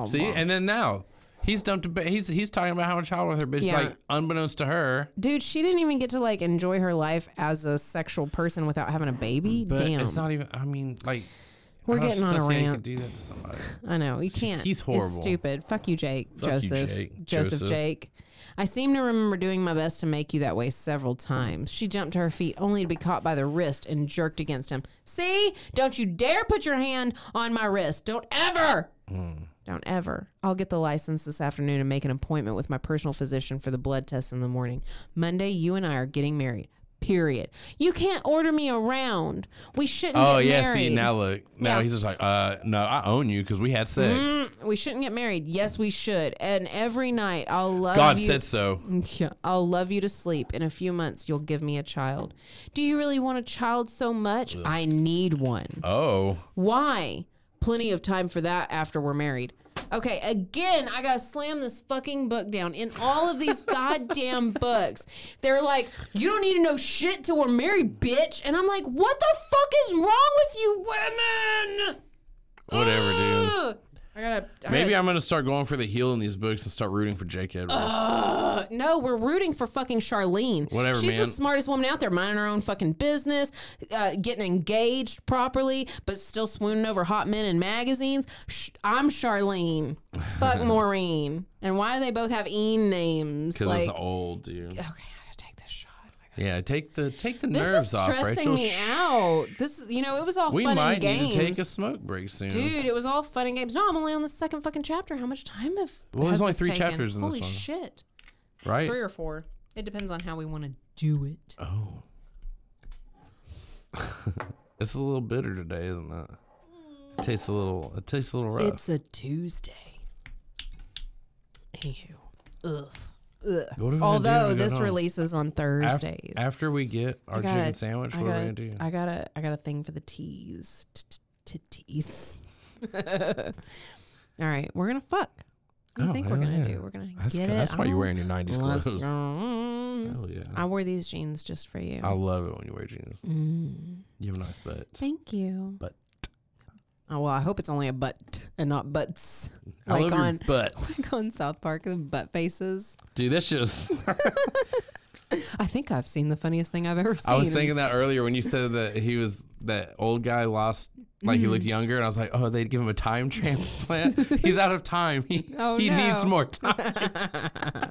See, and then now. He's talking about having a child with her, but it's like unbeknownst to her. Dude, she didn't even get to like enjoy her life as a sexual person without having a baby. But Damn. it's not even, I mean, like. We're getting on a rant. You could do that to somebody. I know. You can't. He's horrible. It's stupid. Fuck you, Jake. Fuck you, Joseph. Jake. Joseph. Jake. I seem to remember doing my best to make you that way several times. She jumped to her feet only to be caught by the wrist and jerked against him. See? Don't you dare put your hand on my wrist. Don't ever. Don't ever. I'll get the license this afternoon and make an appointment with my personal physician for the blood test in the morning. Monday, you and I are getting married. Period. You can't order me around. We shouldn't get married. Oh, yeah. See, now look. Now he's just like, no, I own you because we had sex. We shouldn't get married. Yes, we should. And every night, I'll love you. God said so. Yeah. I'll love you to sleep. In a few months, you'll give me a child. Do you really want a child so much? Ugh. I need one. Oh. Why? Plenty of time for that after we're married. Okay, again, I gotta slam this fucking book down. In all of these goddamn books, they're like, you don't need to know shit till we're married, bitch. And I'm like, what the fuck is wrong with you women? Whatever, dude. Maybe I'm gonna start going for the heel in these books and start rooting for Jake Edwards. No, we're rooting for fucking Charlene. Whatever, She's man. the smartest woman out there, minding her own fucking business, getting engaged properly, but still swooning over hot men in magazines. I'm Charlene. Fuck Maureen. And why do they both have Ian names? Because it's old, dude. Okay. Yeah, take the nerves off, Rachel. This is stressing me out. This, it was all fun and games. We might need to take a smoke break soon. Dude, it was all fun and games. No, I'm only on the second fucking chapter. How much time have there's only 3 chapters in this one. Holy shit. Right? 3 or 4. It depends on how we want to do it. Oh. It's a little bitter today, isn't it? It tastes a little rough. It's a Tuesday. Ew. Ugh. Although this releases on Thursdays. After we get our chicken sandwich, what are we gonna do? I got a thing for the teas. Teas. All right, we're gonna fuck. What do you think we're gonna do? We're gonna get it. That's why you're wearing your 90s clothes. Hell yeah! I wore these jeans just for you. I love it when you wear jeans. You have a nice butt. Thank you. But. Oh, well, I hope it's only a butt and not butts. I love your butts. Like on South Park, the butt faces. Dude, that's just... I think I've seen the funniest thing I've ever seen. I was thinking that earlier when you said that that old guy lost, like he looked younger, and I was like, oh, they'd give him a time transplant? He's out of time. He needs more time.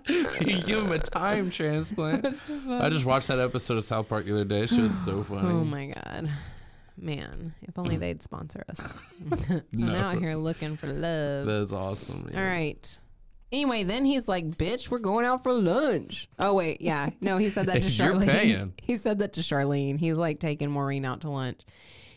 You give him a time transplant. I just watched that episode of South Park the other day. It's just so funny. Oh, my God. Man, if only they'd sponsor us. I'm out here looking for love. That's awesome. Yeah. All right. Anyway, then he's like, bitch, we're going out for lunch. Oh, wait. Yeah. No, he said that to Charlene. You're paying. He said that to Charlene. He's like taking Maureen out to lunch.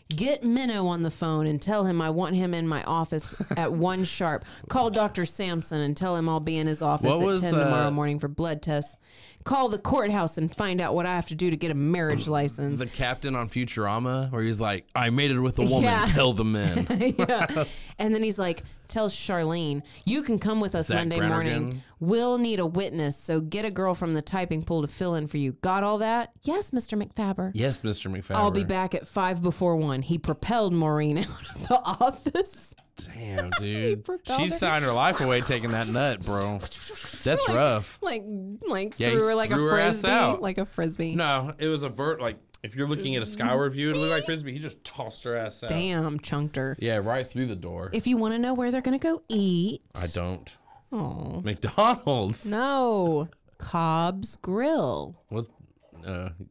Get Minnow on the phone and tell him I want him in my office at 1 sharp. Call Dr. Sampson and tell him I'll be in his office at 10 tomorrow morning for blood tests. Call the courthouse and find out what I have to do to get a marriage license. The captain on Futurama, where he's like, I made it with a woman, tell the men. Yeah. And then he's like, tells Charlene, you can come with us Zach Monday Brannigan. morning. We'll need a witness, so get a girl from the typing pool to fill in for you. Got all that? Yes, Mr. McFaber. Yes, Mr. McFaber. I'll be back at 5 before 1. He propelled Maureen out of the office. Damn, dude. She signed her life away taking that nut, bro. That's rough. Like threw her like a frisbee. Like a frisbee. No, it was like if you're looking at a skyward view, it looked like frisbee. He just tossed her ass out. Damn, chunked her. Yeah, right through the door. If you want to know where they're gonna go eat, I don't. Oh, McDonald's. No, Cobb's Grill. What's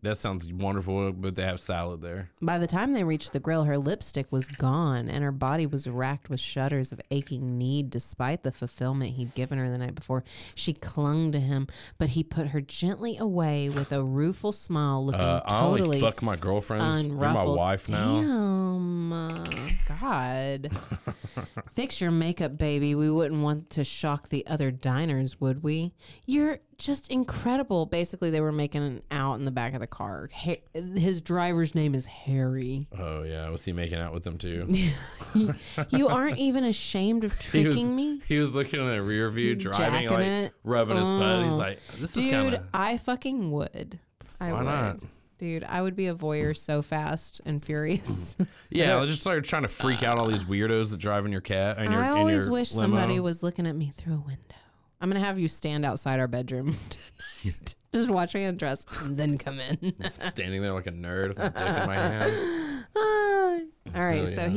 That sounds wonderful, but they have salad there. By the time they reached the grill, her lipstick was gone, and her body was racked with shudders of aching need despite the fulfillment he'd given her the night before. She clung to him, but he put her gently away with a rueful smile, looking I only fuck my girlfriends. You're my wife now. Damn. God. Fix your makeup, baby. We wouldn't want to shock the other diners, would we? You're just incredible. Basically, they were making out in the back of the car. His driver's name is Harry. Oh, yeah. Was he making out with them, too? You aren't even ashamed of tricking me? He was looking in the rear view, driving, like, rubbing his butt. He's like, this is kind of... Dude, I fucking would. Why not? Dude, I would be a voyeur so fast and furious. Yeah, I just started trying to freak out all these weirdos that drive in your cat. And I always wish somebody was looking at me through a window. I'm going to have you stand outside our bedroom. Just watch me undress and then come in. Standing there like a nerd with a dick in my hand. All right, so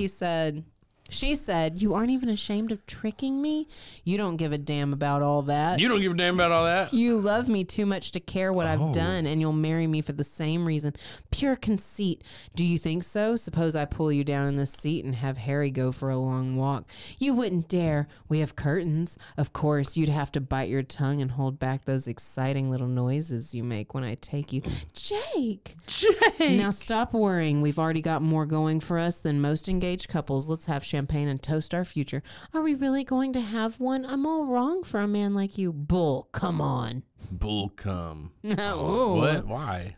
she said, you aren't even ashamed of tricking me? You don't give a damn about all that. You don't give a damn about all that? You love me too much to care what I've done, and you'll marry me for the same reason. Pure conceit. Do you think so? Suppose I pull you down in this seat and have Harry go for a long walk. You wouldn't dare. We have curtains. Of course, you'd have to bite your tongue and hold back those exciting little noises you make when I take you. Jake! Now stop worrying. We've already got more going for us than most engaged couples. Let's have champagne and toast our future. Are we really going to have one? I'm all wrong for a man like you. Bull, come on. Bull cum. What? Why?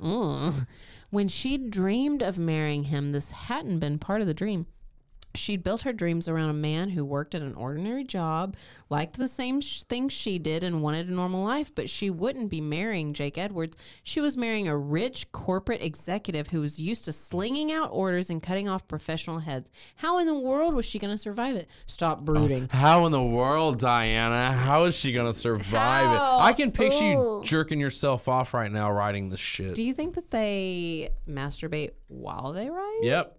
When she dreamed of marrying him, this hadn't been part of the dream. She'd built her dreams around a man who worked at an ordinary job, liked the same things she did, and wanted a normal life, but she wouldn't be marrying Jake Edwards. She was marrying a rich corporate executive who was used to slinging out orders and cutting off professional heads. How in the world was she going to survive it? Stop brooding. How in the world, Diana? How is she going to survive it? I can picture you jerking yourself off right now writing this shit. Do you think that they masturbate while they write? Yep.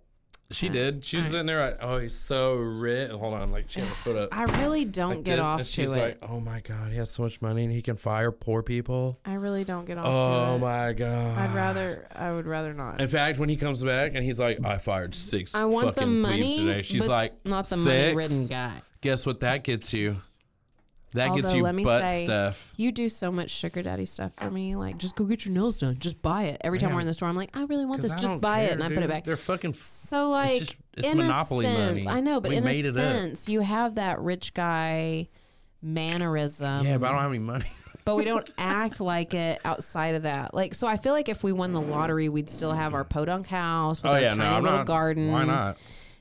She did. She was sitting there like, oh, he's so rich. Hold on, like she had her foot up. I really don't like get off and to she's it. like, oh my God, he has so much money and he can fire poor people. I really don't get off to it. Oh my God. I would rather not. In fact, when he comes back and he's like, I fired 6 I want the fucking money plebes today. She's but like, not the 6? money-ridden guy. Guess what that gets you? That Although, gets you let me butt say, stuff. You do so much sugar daddy stuff for me. Like, just go get your nails done. Just buy it. Every time we're in the store, I'm like, I really want this. Just buy it. And I put it back. They're fucking... So, like, it's in monopoly a sense, money. I know, but we in a sense, up. you have that rich guy mannerism. Yeah, but I don't have any money. But we don't act like it outside of that. Like, so I feel like if we won the lottery, we'd still have our podunk house with our tiny little garden. Why not?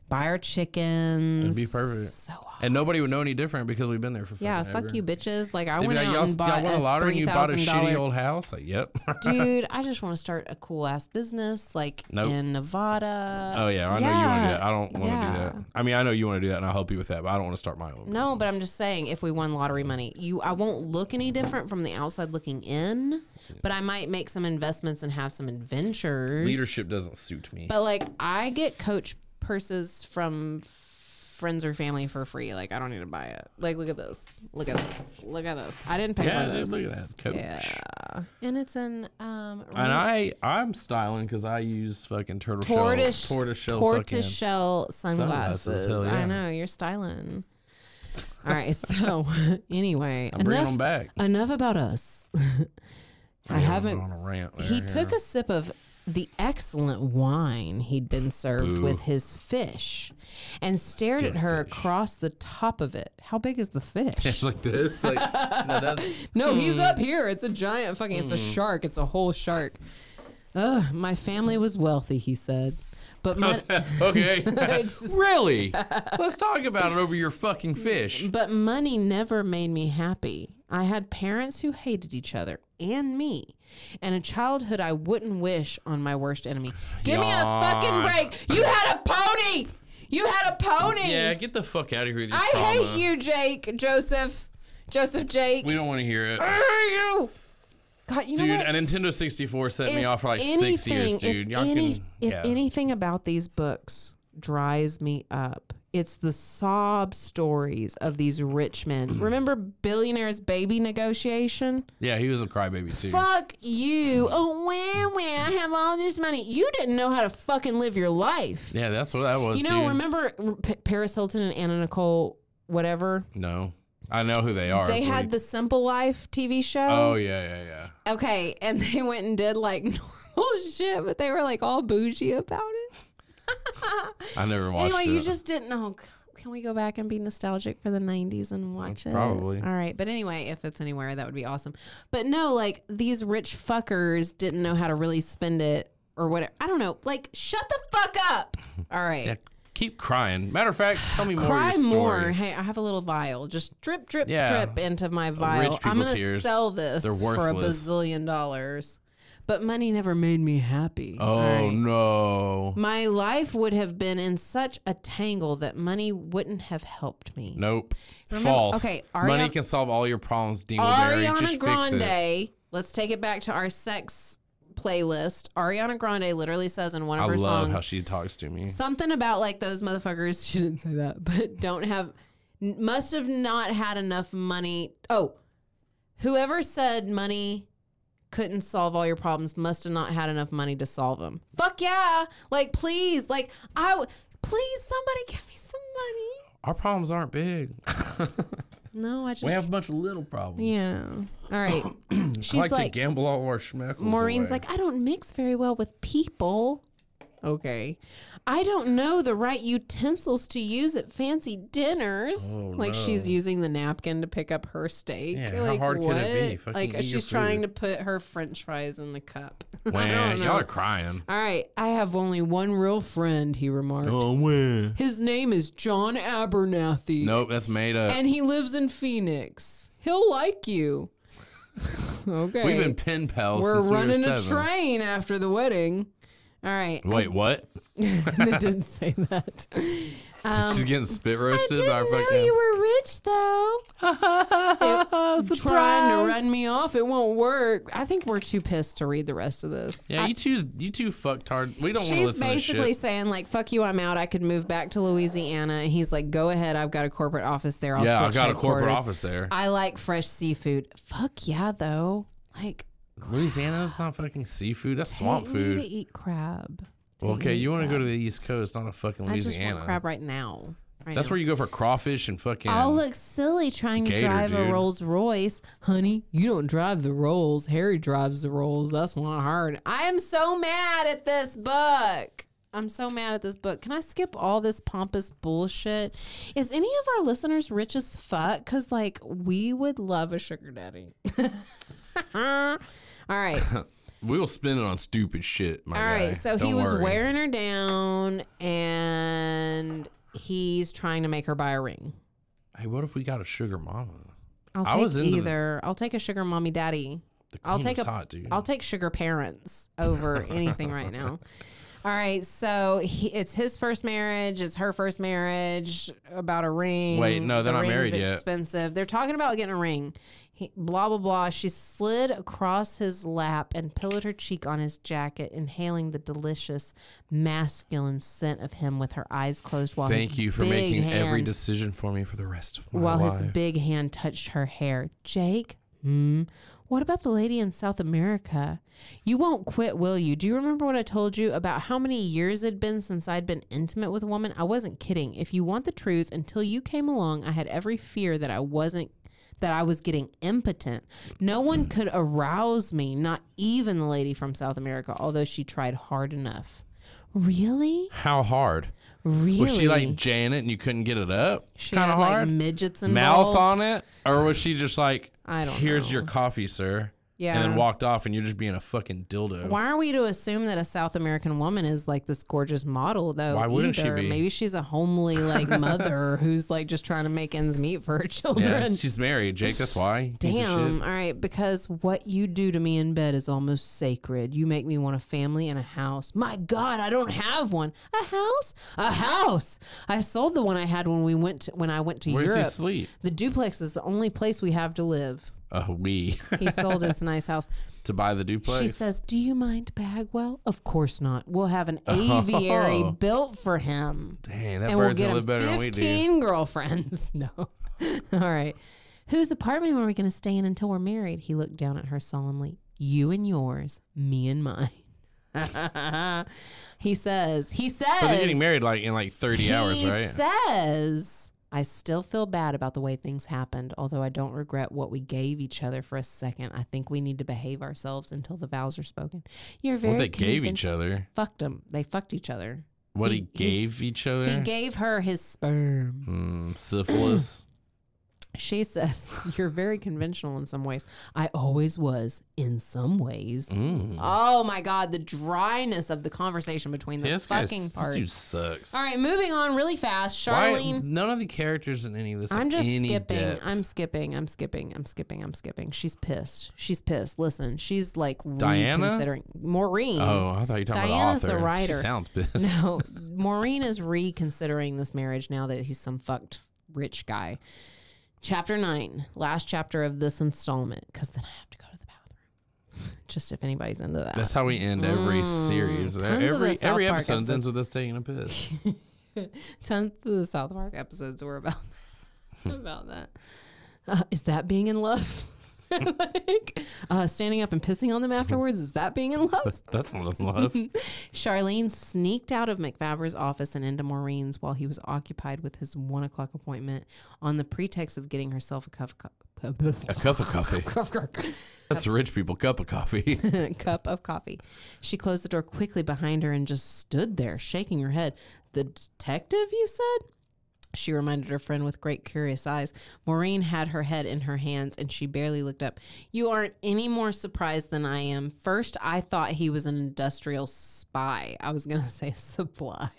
Buy our chickens. It'd be perfect. So hot. And nobody would know any different because we've been there for fuck you, bitches. Like, I went went out and bought won a lottery and you bought a $3,000 shitty old house? Like, yep. Dude, I just want to start a cool ass business, like in Nevada. Oh yeah, I know you want to do that. I don't want to do that. I mean, I know you want to do that, and I'll help you with that. But I don't want to start my own. No, but I'm just saying, if we won lottery money, I won't look any different from the outside looking in. But I might make some investments and have some adventures. Leadership doesn't suit me. But like, I get coach purses from friends or family for free. Like, I don't need to buy it. Like, look at this. Look at this. Look at this. I didn't pay for this. Look at that coach. Yeah. And it's an and I'm styling because I use fucking tortoise shell sunglasses. Hell yeah. I know, you're styling. All right, so anyway, I'm bringing them back. Enough about us. I haven't. On a rant He took a sip of the excellent wine he'd been served with his fish and stared at her across the top of it. How big is the fish? Like this? Like, no, he's up here. It's a giant fucking, it's a shark. It's a whole shark. Ugh, my family was wealthy, he said. But okay. Really? Let's talk about it over your fucking fish. But money never made me happy. I had parents who hated each other and me, and a childhood I wouldn't wish on my worst enemy. Give me a fucking break. You had a pony. You had a pony. Yeah, get the fuck out of here with your I trauma. hate you, Joseph Jake. We don't want to hear it. I hate you. God, you know what? Dude, a Nintendo 64 set me off for like 6 years, dude. If anything about these books dries me up, It's the sob stories of these rich men. Remember Billionaire's Baby negotiation? Yeah, he was a crybaby too. Fuck you. Oh, wah, I have all this money. You didn't know how to fucking live your life. Yeah, that's what that was, You know, remember Paris Hilton and Anna Nicole whatever? No. I know who they are. They had the Simple Life TV show. Oh, yeah. Okay, and they went and did like normal shit, but they were like all bougie about it. I never watched it. Anyway, you just didn't know. Can we go back and be nostalgic for the 90s and watch it? Probably. All right. But anyway, if it's anywhere, that would be awesome. But no, like these rich fuckers didn't know how to really spend it or whatever. I don't know. Like, shut the fuck up. All right. Yeah, keep crying. Matter of fact, tell me more Cry of your story. more. Hey, I have a little vial. Just drip, drip, drip into my vial. I'm going to sell this for $1 bazillion. But money never made me happy. Oh, no. My life would have been in such a tangle that money wouldn't have helped me. Nope. False. Okay, money can solve all your problems, Dingleberry. Ariana Grande, let's take it back to our sex playlist. Ariana Grande literally says in one of her songs. I love how she talks to me. Something about like those motherfuckers, she didn't say that, but must have not had enough money. Oh, whoever said money couldn't solve all your problems must have not had enough money to solve them. Fuck yeah. Like, please, like, please, somebody give me some money. Our problems aren't big. No, we have a bunch of little problems. Yeah. All right. She's I like to gamble all our schmeckles Maureen's away. like, I don't mix very well with people. Okay. I don't know the right utensils to use at fancy dinners. Oh, like no. She's using the napkin to pick up her steak. Yeah, like, how hard what? can it be? Fucking like eat your she's trying to food. put her French fries in the cup. Man, y'all are crying. All right. I have only one real friend, he remarked. Oh, man. His name is John Abernathy. Nope, that's made up. And he lives in Phoenix. He'll like you. Okay. We've been pen pals We're since we running were a 7. train after the wedding. All right. Wait, what? It didn't say that. She's getting spit roasted. I didn't know you were rich, though. Trying to run me off, it won't work. I think we're too pissed to read the rest of this. Yeah, you two fucked hard. We don't want to listen to She's basically saying, like, fuck you, I'm out. I could move back to Louisiana. And he's like, go ahead. I've got a corporate office there. Yeah, I've got headquarters. a corporate office there. I like fresh seafood. Fuck yeah, though. Like, Louisiana's not fucking seafood. That's swamp I food. need to eat crab. Well, okay, you want to go to the East Coast, not a fucking I just Louisiana. want crab right now. That's where you go for crawfish and fucking. I'll look silly trying to gator, drive dude. a Rolls Royce. Honey, you don't drive the Rolls. Harry drives the Rolls. That's what I heard. I am so mad at this book. I'm so mad at this book. Can I skip all this pompous bullshit? Is any of our listeners rich as fuck? Because, like, we would love a sugar daddy. All right. We will spend it on stupid shit, my guy. All right, so Don't he was worry. wearing her down, and he's trying to make her buy a ring. Hey, what if we got a sugar mama? I'll take either. I'll take a sugar mommy daddy. I'll take hot, dude. I'll take sugar parents over anything right now. All right, so it's his first marriage. It's her first marriage. About a ring. Wait, no, they're not married yet. Expensive. They're talking about getting a ring. Blah blah blah. She slid across his lap and pillowed her cheek on his jacket, inhaling the delicious masculine scent of him with her eyes closed. While Thank you for making every decision for me for the rest of my life. While his big hand touched her hair. Jake, what about the lady in South America? You won't quit, will you? Do you remember what I told you about how many years it'd been since I'd been intimate with a woman? I wasn't kidding. If you want the truth, until you came along, I had every fear that I was getting impotent. No one could arouse me, not even the lady from South America, although she tried hard enough. Really? How hard? Really? Was she like Janet and you couldn't get it up? She Kind of had, hard? like, midgets involved. Mouth on it? Or was she just like, I don't here's know. your coffee, sir? Yeah. And then walked off and you're just being a fucking dildo. Why are we to assume that a South American woman is like this gorgeous model, though? Why wouldn't she be? Maybe she's a homely like mother who's like just trying to make ends meet for her children. Yeah, she's married, Jake. That's why. Piece of Damn. shit. All right. Because what you do to me in bed is almost sacred. You make me want a family and a house. My God, I don't have one. A house? A house. I sold the one I had when I went to Where's Europe. he sleep? The duplex is the only place we have to live. We. He sold his nice house. To buy the duplex? She says, do you mind Bagwell? Of course not. We'll have an aviary built for him. Dang, that bird's going to live better than we do. 15 girlfriends. No. All right. Whose apartment are we going to stay in until we're married? He looked down at her solemnly. You and yours, me and mine. He says. So they're getting married like in like 30 hours, right? He says, I still feel bad about the way things happened, although I don't regret what we gave each other for a second. I think we need to behave ourselves until the vows are spoken. You're very. What they gave each other? Fucked them. They fucked each other. What he gave each other? He gave her his sperm. Syphilis. She says, you're very conventional in some ways. I always was in some ways. Oh, my God. The dryness of the conversation between the fucking parts. This dude sucks. All right, moving on really fast. Charlene. None of the characters in any of this I'm just skipping. Depth. I'm skipping. She's pissed. Listen, she's like reconsidering. Maureen. Oh, I thought you were talking Diana's about the author. The writer. She sounds pissed. No, Maureen is reconsidering this marriage now that he's some fucked rich guy. Chapter 9, last chapter of this installment, because then I have to go to the bathroom. Just if anybody's into that. That's how we end every series. Every episode ends with us taking a piss. Tons of the South Park episodes were about that. Is that being in love? Like, standing up and pissing on them afterwards, is that being in love? That's not in love. Charlene sneaked out of McFaver's office and into Maureen's while he was occupied with his 1 o'clock appointment on the pretext of getting herself a cup of coffee. That's rich people cup of coffee. Cup of coffee. She closed the door quickly behind her and just stood there, shaking her head. The detective, you said? She reminded her friend with great curious eyes. Maureen had her head in her hands and she barely looked up. You aren't any more surprised than I am. First, I thought he was an industrial spy. I was going to say supply.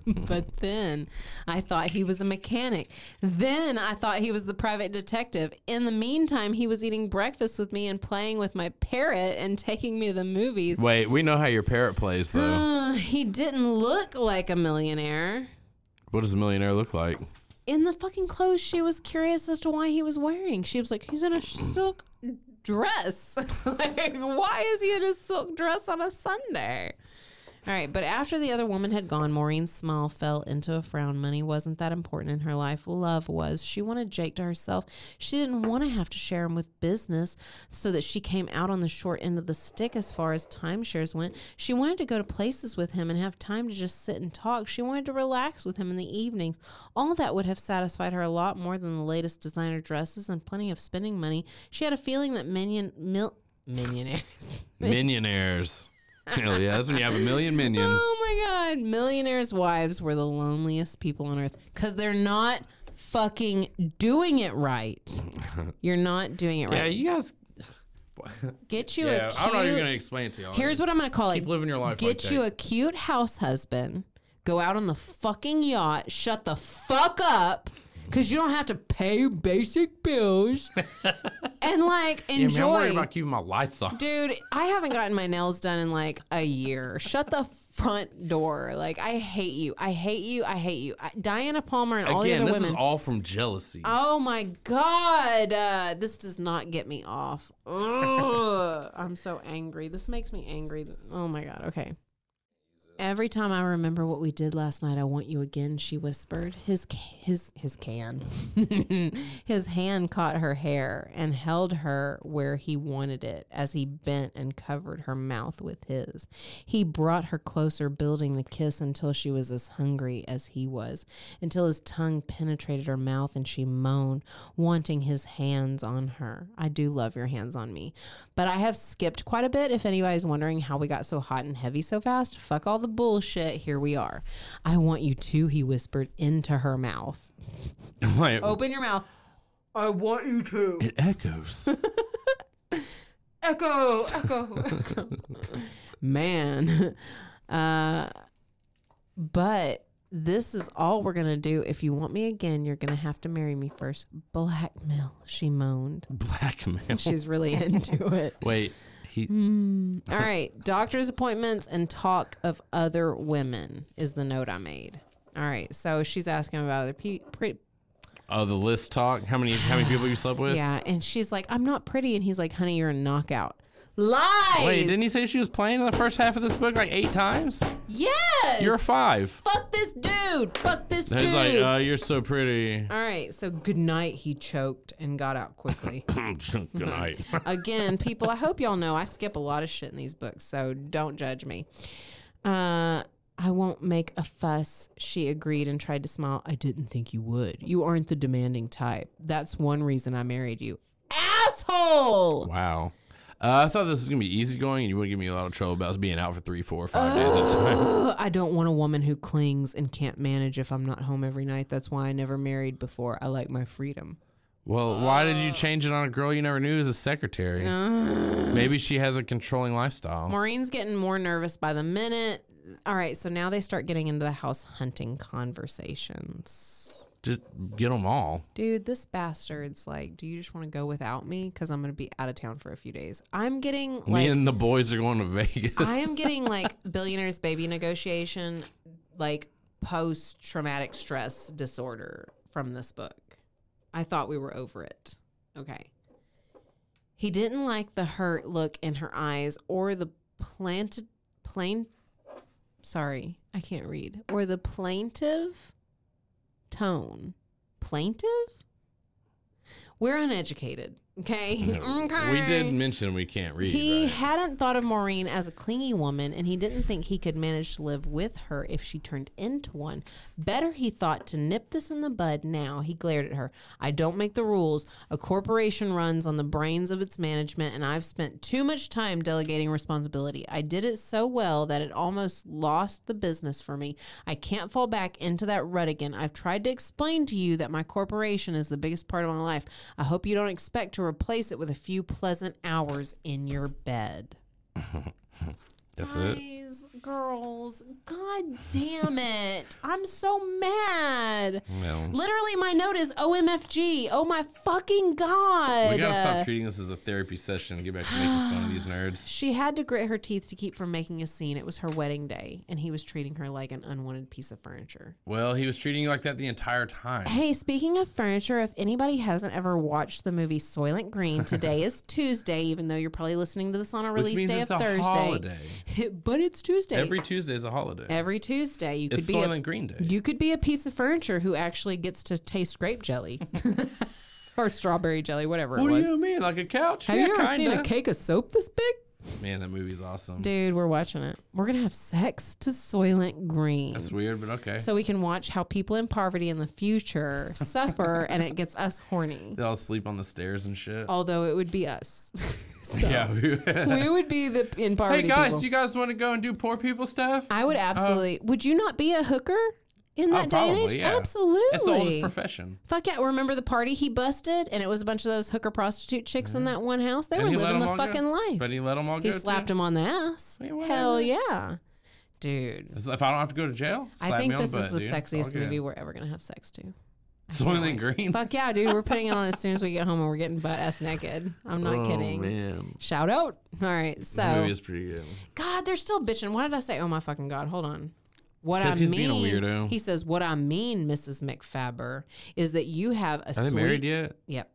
But then I thought he was a mechanic. Then I thought he was the private detective. In the meantime, he was eating breakfast with me and playing with my parrot and taking me to the movies. Wait, we know how your parrot plays, though. He didn't look like a millionaire. What does a millionaire look like? In the fucking clothes she was curious as to why he was wearing. She was like, he's in a silk dress. Like, why is he in a silk dress on a Sunday? All right, but after the other woman had gone, Maureen's smile fell into a frown. Money wasn't that important in her life. Love was. She wanted Jake to herself. She didn't want to have to share him with business, so that she came out on the short end of the stick as far as timeshares went. She wanted to go to places with him and have time to just sit and talk. She wanted to relax with him in the evenings. All that would have satisfied her a lot more than the latest designer dresses and plenty of spending money. She had a feeling that Millionaires. Hell yeah, that's when you have a million minions. Oh my God. Millionaires' wives were the loneliest people on earth because they're not fucking doing it right. You're not doing it right. Yeah, you guys. Get you a cute. I'm not even going to explain it to y'all. Here's what I'm going to call it. Keep living your life. Get you a cute house husband. Go out on the fucking yacht. Shut the fuck up. Because you don't have to pay basic bills and like enjoy. Yeah, I'm worried about keeping my lights on. Dude, I haven't gotten my nails done in like a year. Shut the front door. Like, I hate you. Diana Palmer and all the other women. Again, this is all from jealousy. Oh my God. This does not get me off. Ugh, I'm so angry. This makes me angry. Oh my God. Okay. Every time I remember what we did last night, I want you again, she whispered. His hand caught her hair and held her where he wanted it as he bent and covered her mouth with his. He brought her closer, building the kiss until she was as hungry as he was, until his tongue penetrated her mouth and she moaned, wanting his hands on her. I do love your hands on me. But I have skipped quite a bit. If anybody's wondering how we got so hot and heavy so fast, fuck all the bullshit. Here we are. I want you to, he whispered into her mouth. Wait. Open your mouth. I want you to. It echoes. Echo. Man. But this is all we're going to do. If you want me again, you're going to have to marry me first. Blackmail, she moaned. Blackmail. She's really into it. Wait. All right. Doctor's appointments and talk of other women is the note I made. All right. So she's asking about other people. Oh, the list talk. How many people you slept with? Yeah, and she's like, I'm not pretty, and he's like, honey, you're a knockout. Lies. Wait, didn't he say she was playing in the first half of this book like 8 times? Yes. You're 5. Fuck this dude. Fuck this dude. He's like, you're so pretty. All right, so good night. He choked and got out quickly. Good night. Again, people, I hope y'all know I skip a lot of shit in these books, so don't judge me. I won't make a fuss, she agreed and tried to smile. I didn't think you would. You aren't the demanding type. That's one reason I married you. Asshole! Wow. I thought this was going to be easygoing and you wouldn't give me a lot of trouble about being out for 3, 4, 5 days at a time. I don't want a woman who clings and can't manage if I'm not home every night. That's why I never married before. I like my freedom. Well, why did you change it on a girl you never knew as a secretary? Maybe she has a controlling lifestyle. Maureen's getting more nervous by the minute. All right, so now they start getting into the house hunting conversations. Just get them all. Dude, this bastard's like, do you just want to go without me? Because I'm going to be out of town for a few days. I'm getting like... Me and the boys are going to Vegas. I am getting like billionaire's baby negotiation, like post-traumatic stress disorder from this book. I thought we were over it. Okay. He didn't like the hurt look in her eyes or the plaintive tone. Plaintive? We're uneducated. Okay. Okay. We did mention we can't read. He right? hadn't thought of Maureen as a clingy woman, and he didn't think he could manage to live with her if she turned into one. Better, he thought, to nip this in the bud now. He glared at her. I don't make the rules. A corporation runs on the brains of its management, and I've spent too much time delegating responsibility. I did it so well that it almost lost the business for me. I can't fall back into that rut again. I've tried to explain to you that my corporation is the biggest part of my life. I hope you don't expect to replace it with a few pleasant hours in your bed. That's Guys, girls, god damn it. I'm so mad. Well, literally, my note is OMFG. Oh my fucking god. we gotta stop treating this as a therapy session and get back to making fun of these nerds. She had to grit her teeth to keep from making a scene. It was her wedding day, and he was treating her like an unwanted piece of furniture. Well, he was treating you like that the entire time. Hey, speaking of furniture, if anybody hasn't ever watched the movie Soylent Green, today is Tuesday, even though you're probably listening to this on a release day of Thursday. Holiday. But it's Tuesday. Every Tuesday is a holiday. Every Tuesday, you it's could be Soylent Green Day. You could be a piece of furniture who actually gets to taste grape jelly or strawberry jelly, whatever it was. What do you mean, like a couch? Have you ever seen a cake of soap this big? Man, that movie's awesome. Dude, we're watching it. We're gonna have sex to Soylent Green. That's weird, but okay. So we can watch how people in poverty in the future suffer, and it gets us horny. They all sleep on the stairs and shit. Although it would be us. So yeah, we would be the in poverty. Hey guys, people. you guys want to go and do poor people stuff? I would absolutely. Would you not be a hooker in that day and age? Yeah. Absolutely. It's the oldest profession. Fuck yeah! Remember the party he busted, and it was a bunch of those hooker prostitute chicks in that one house. They were living the fucking life. But he let them all go. He slapped him on the ass. Hell yeah, dude. If I don't have to go to jail, I think this is the sexiest movie we're ever gonna have sex to. Soylent Green. Fuck yeah, dude. We're putting it on as soon as we get home and we're getting butt ass naked. I'm not kidding. Man. Shout out. All right. So the movie is pretty good. God, they're still bitching. What did I say? Oh my fucking God. Hold on. What I mean, he's being a weirdo. He says, what I mean, Mrs. McFaber, is that you have a Are they married yet? Yep.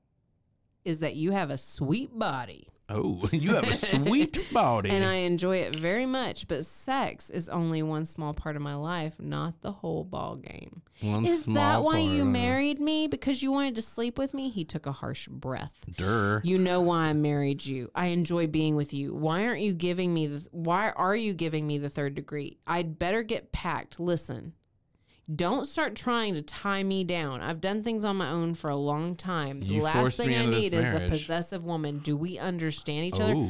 Is that you have a sweet body. Oh, you have a sweet body. And I enjoy it very much, but sex is only one small part of my life, not the whole ball game. Is that why you married me? Because you wanted to sleep with me? He took a harsh breath. Durr. You know why I married you. I enjoy being with you. Why are you giving me the third degree? I'd better get packed. Listen. Don't start trying to tie me down. I've done things on my own for a long time. The last thing I need is a possessive woman. Do we understand each other?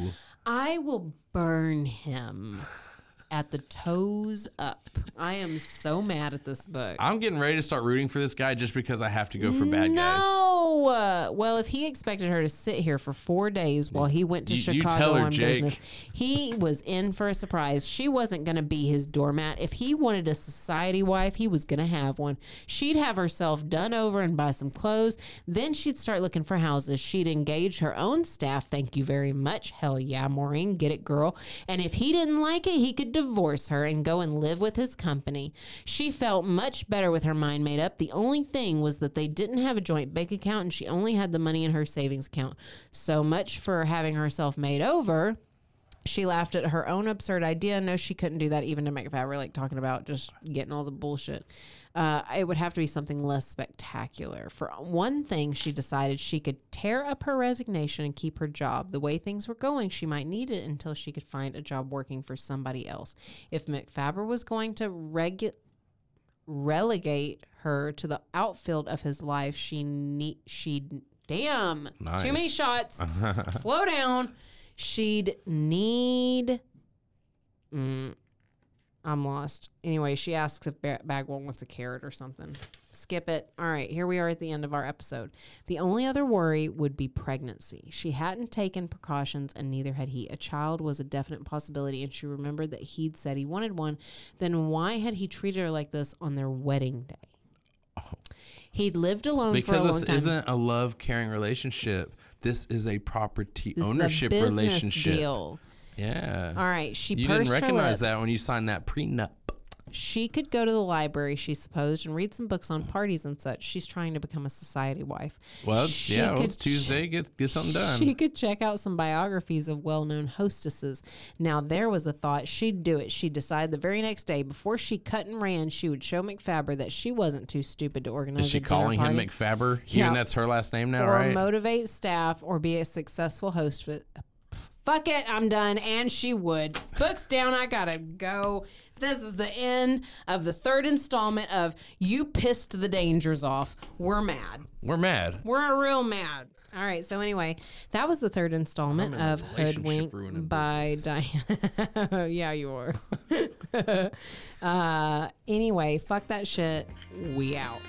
I will burn him at the toes up. I am so mad at this book. I'm getting ready to start rooting for this guy just because I have to go for bad guys. No, Oh, well, if he expected her to sit here for 4 days while he went to Chicago on business, he was in for a surprise. She wasn't going to be his doormat. If he wanted a society wife, he was going to have one. She'd have herself done over and buy some clothes. Then she'd start looking for houses. She'd engage her own staff. Thank you very much. Hell yeah, Maureen. Get it, girl. And if he didn't like it, he could divorce her and go and live with his company. She felt much better with her mind made up. The only thing was that they didn't have a joint bank account and she only had the money in her savings account. So much for having herself made over. She laughed at her own absurd idea. No, she couldn't do that even to McFaber, like talking about just getting all the bullshit. It would have to be something less spectacular. For one thing, she decided she could tear up her resignation and keep her job. The way things were going, she might need it until she could find a job working for somebody else. If McFaber was going to relegate her to the outfield of his life, damn, nice. Too many shots. Slow down. She'd need, I'm lost. Anyway, she asks if Bagwell wants a carrot or something. Skip it. All right, here we are at the end of our episode. The only other worry would be pregnancy. She hadn't taken precautions, and neither had he. A child was a definite possibility, and she remembered that he'd said he wanted one. Then why had he treated her like this on their wedding day? Oh. He'd lived alone for a long time. Because this isn't a love, caring relationship. This is a property ownership relationship. Deal. Yeah. All right. She You didn't recognize that when you signed that prenup. She could go to the library, she supposed, and read some books on parties and such. She's trying to become a society wife. Well, it's Tuesday. Get something done. She could check out some biographies of well-known hostesses. Now, there was a thought. She'd do it. She decided the very next day, before she cut and ran, she would show McFaber that she wasn't too stupid to organize a dinner party. Is she calling him McFaber? Yeah. Even that's her last name now, or right? Or motivate staff or be a successful host. Fuck it, I'm done. And she would. Books down, I gotta go. This is the end of the third installment of You Pissed the Dangers Off. We're mad. We're mad. We're real mad. All right, so anyway, that was the third installment of Hoodwinked by Diana. Yeah, you are. Anyway, fuck that shit. We out.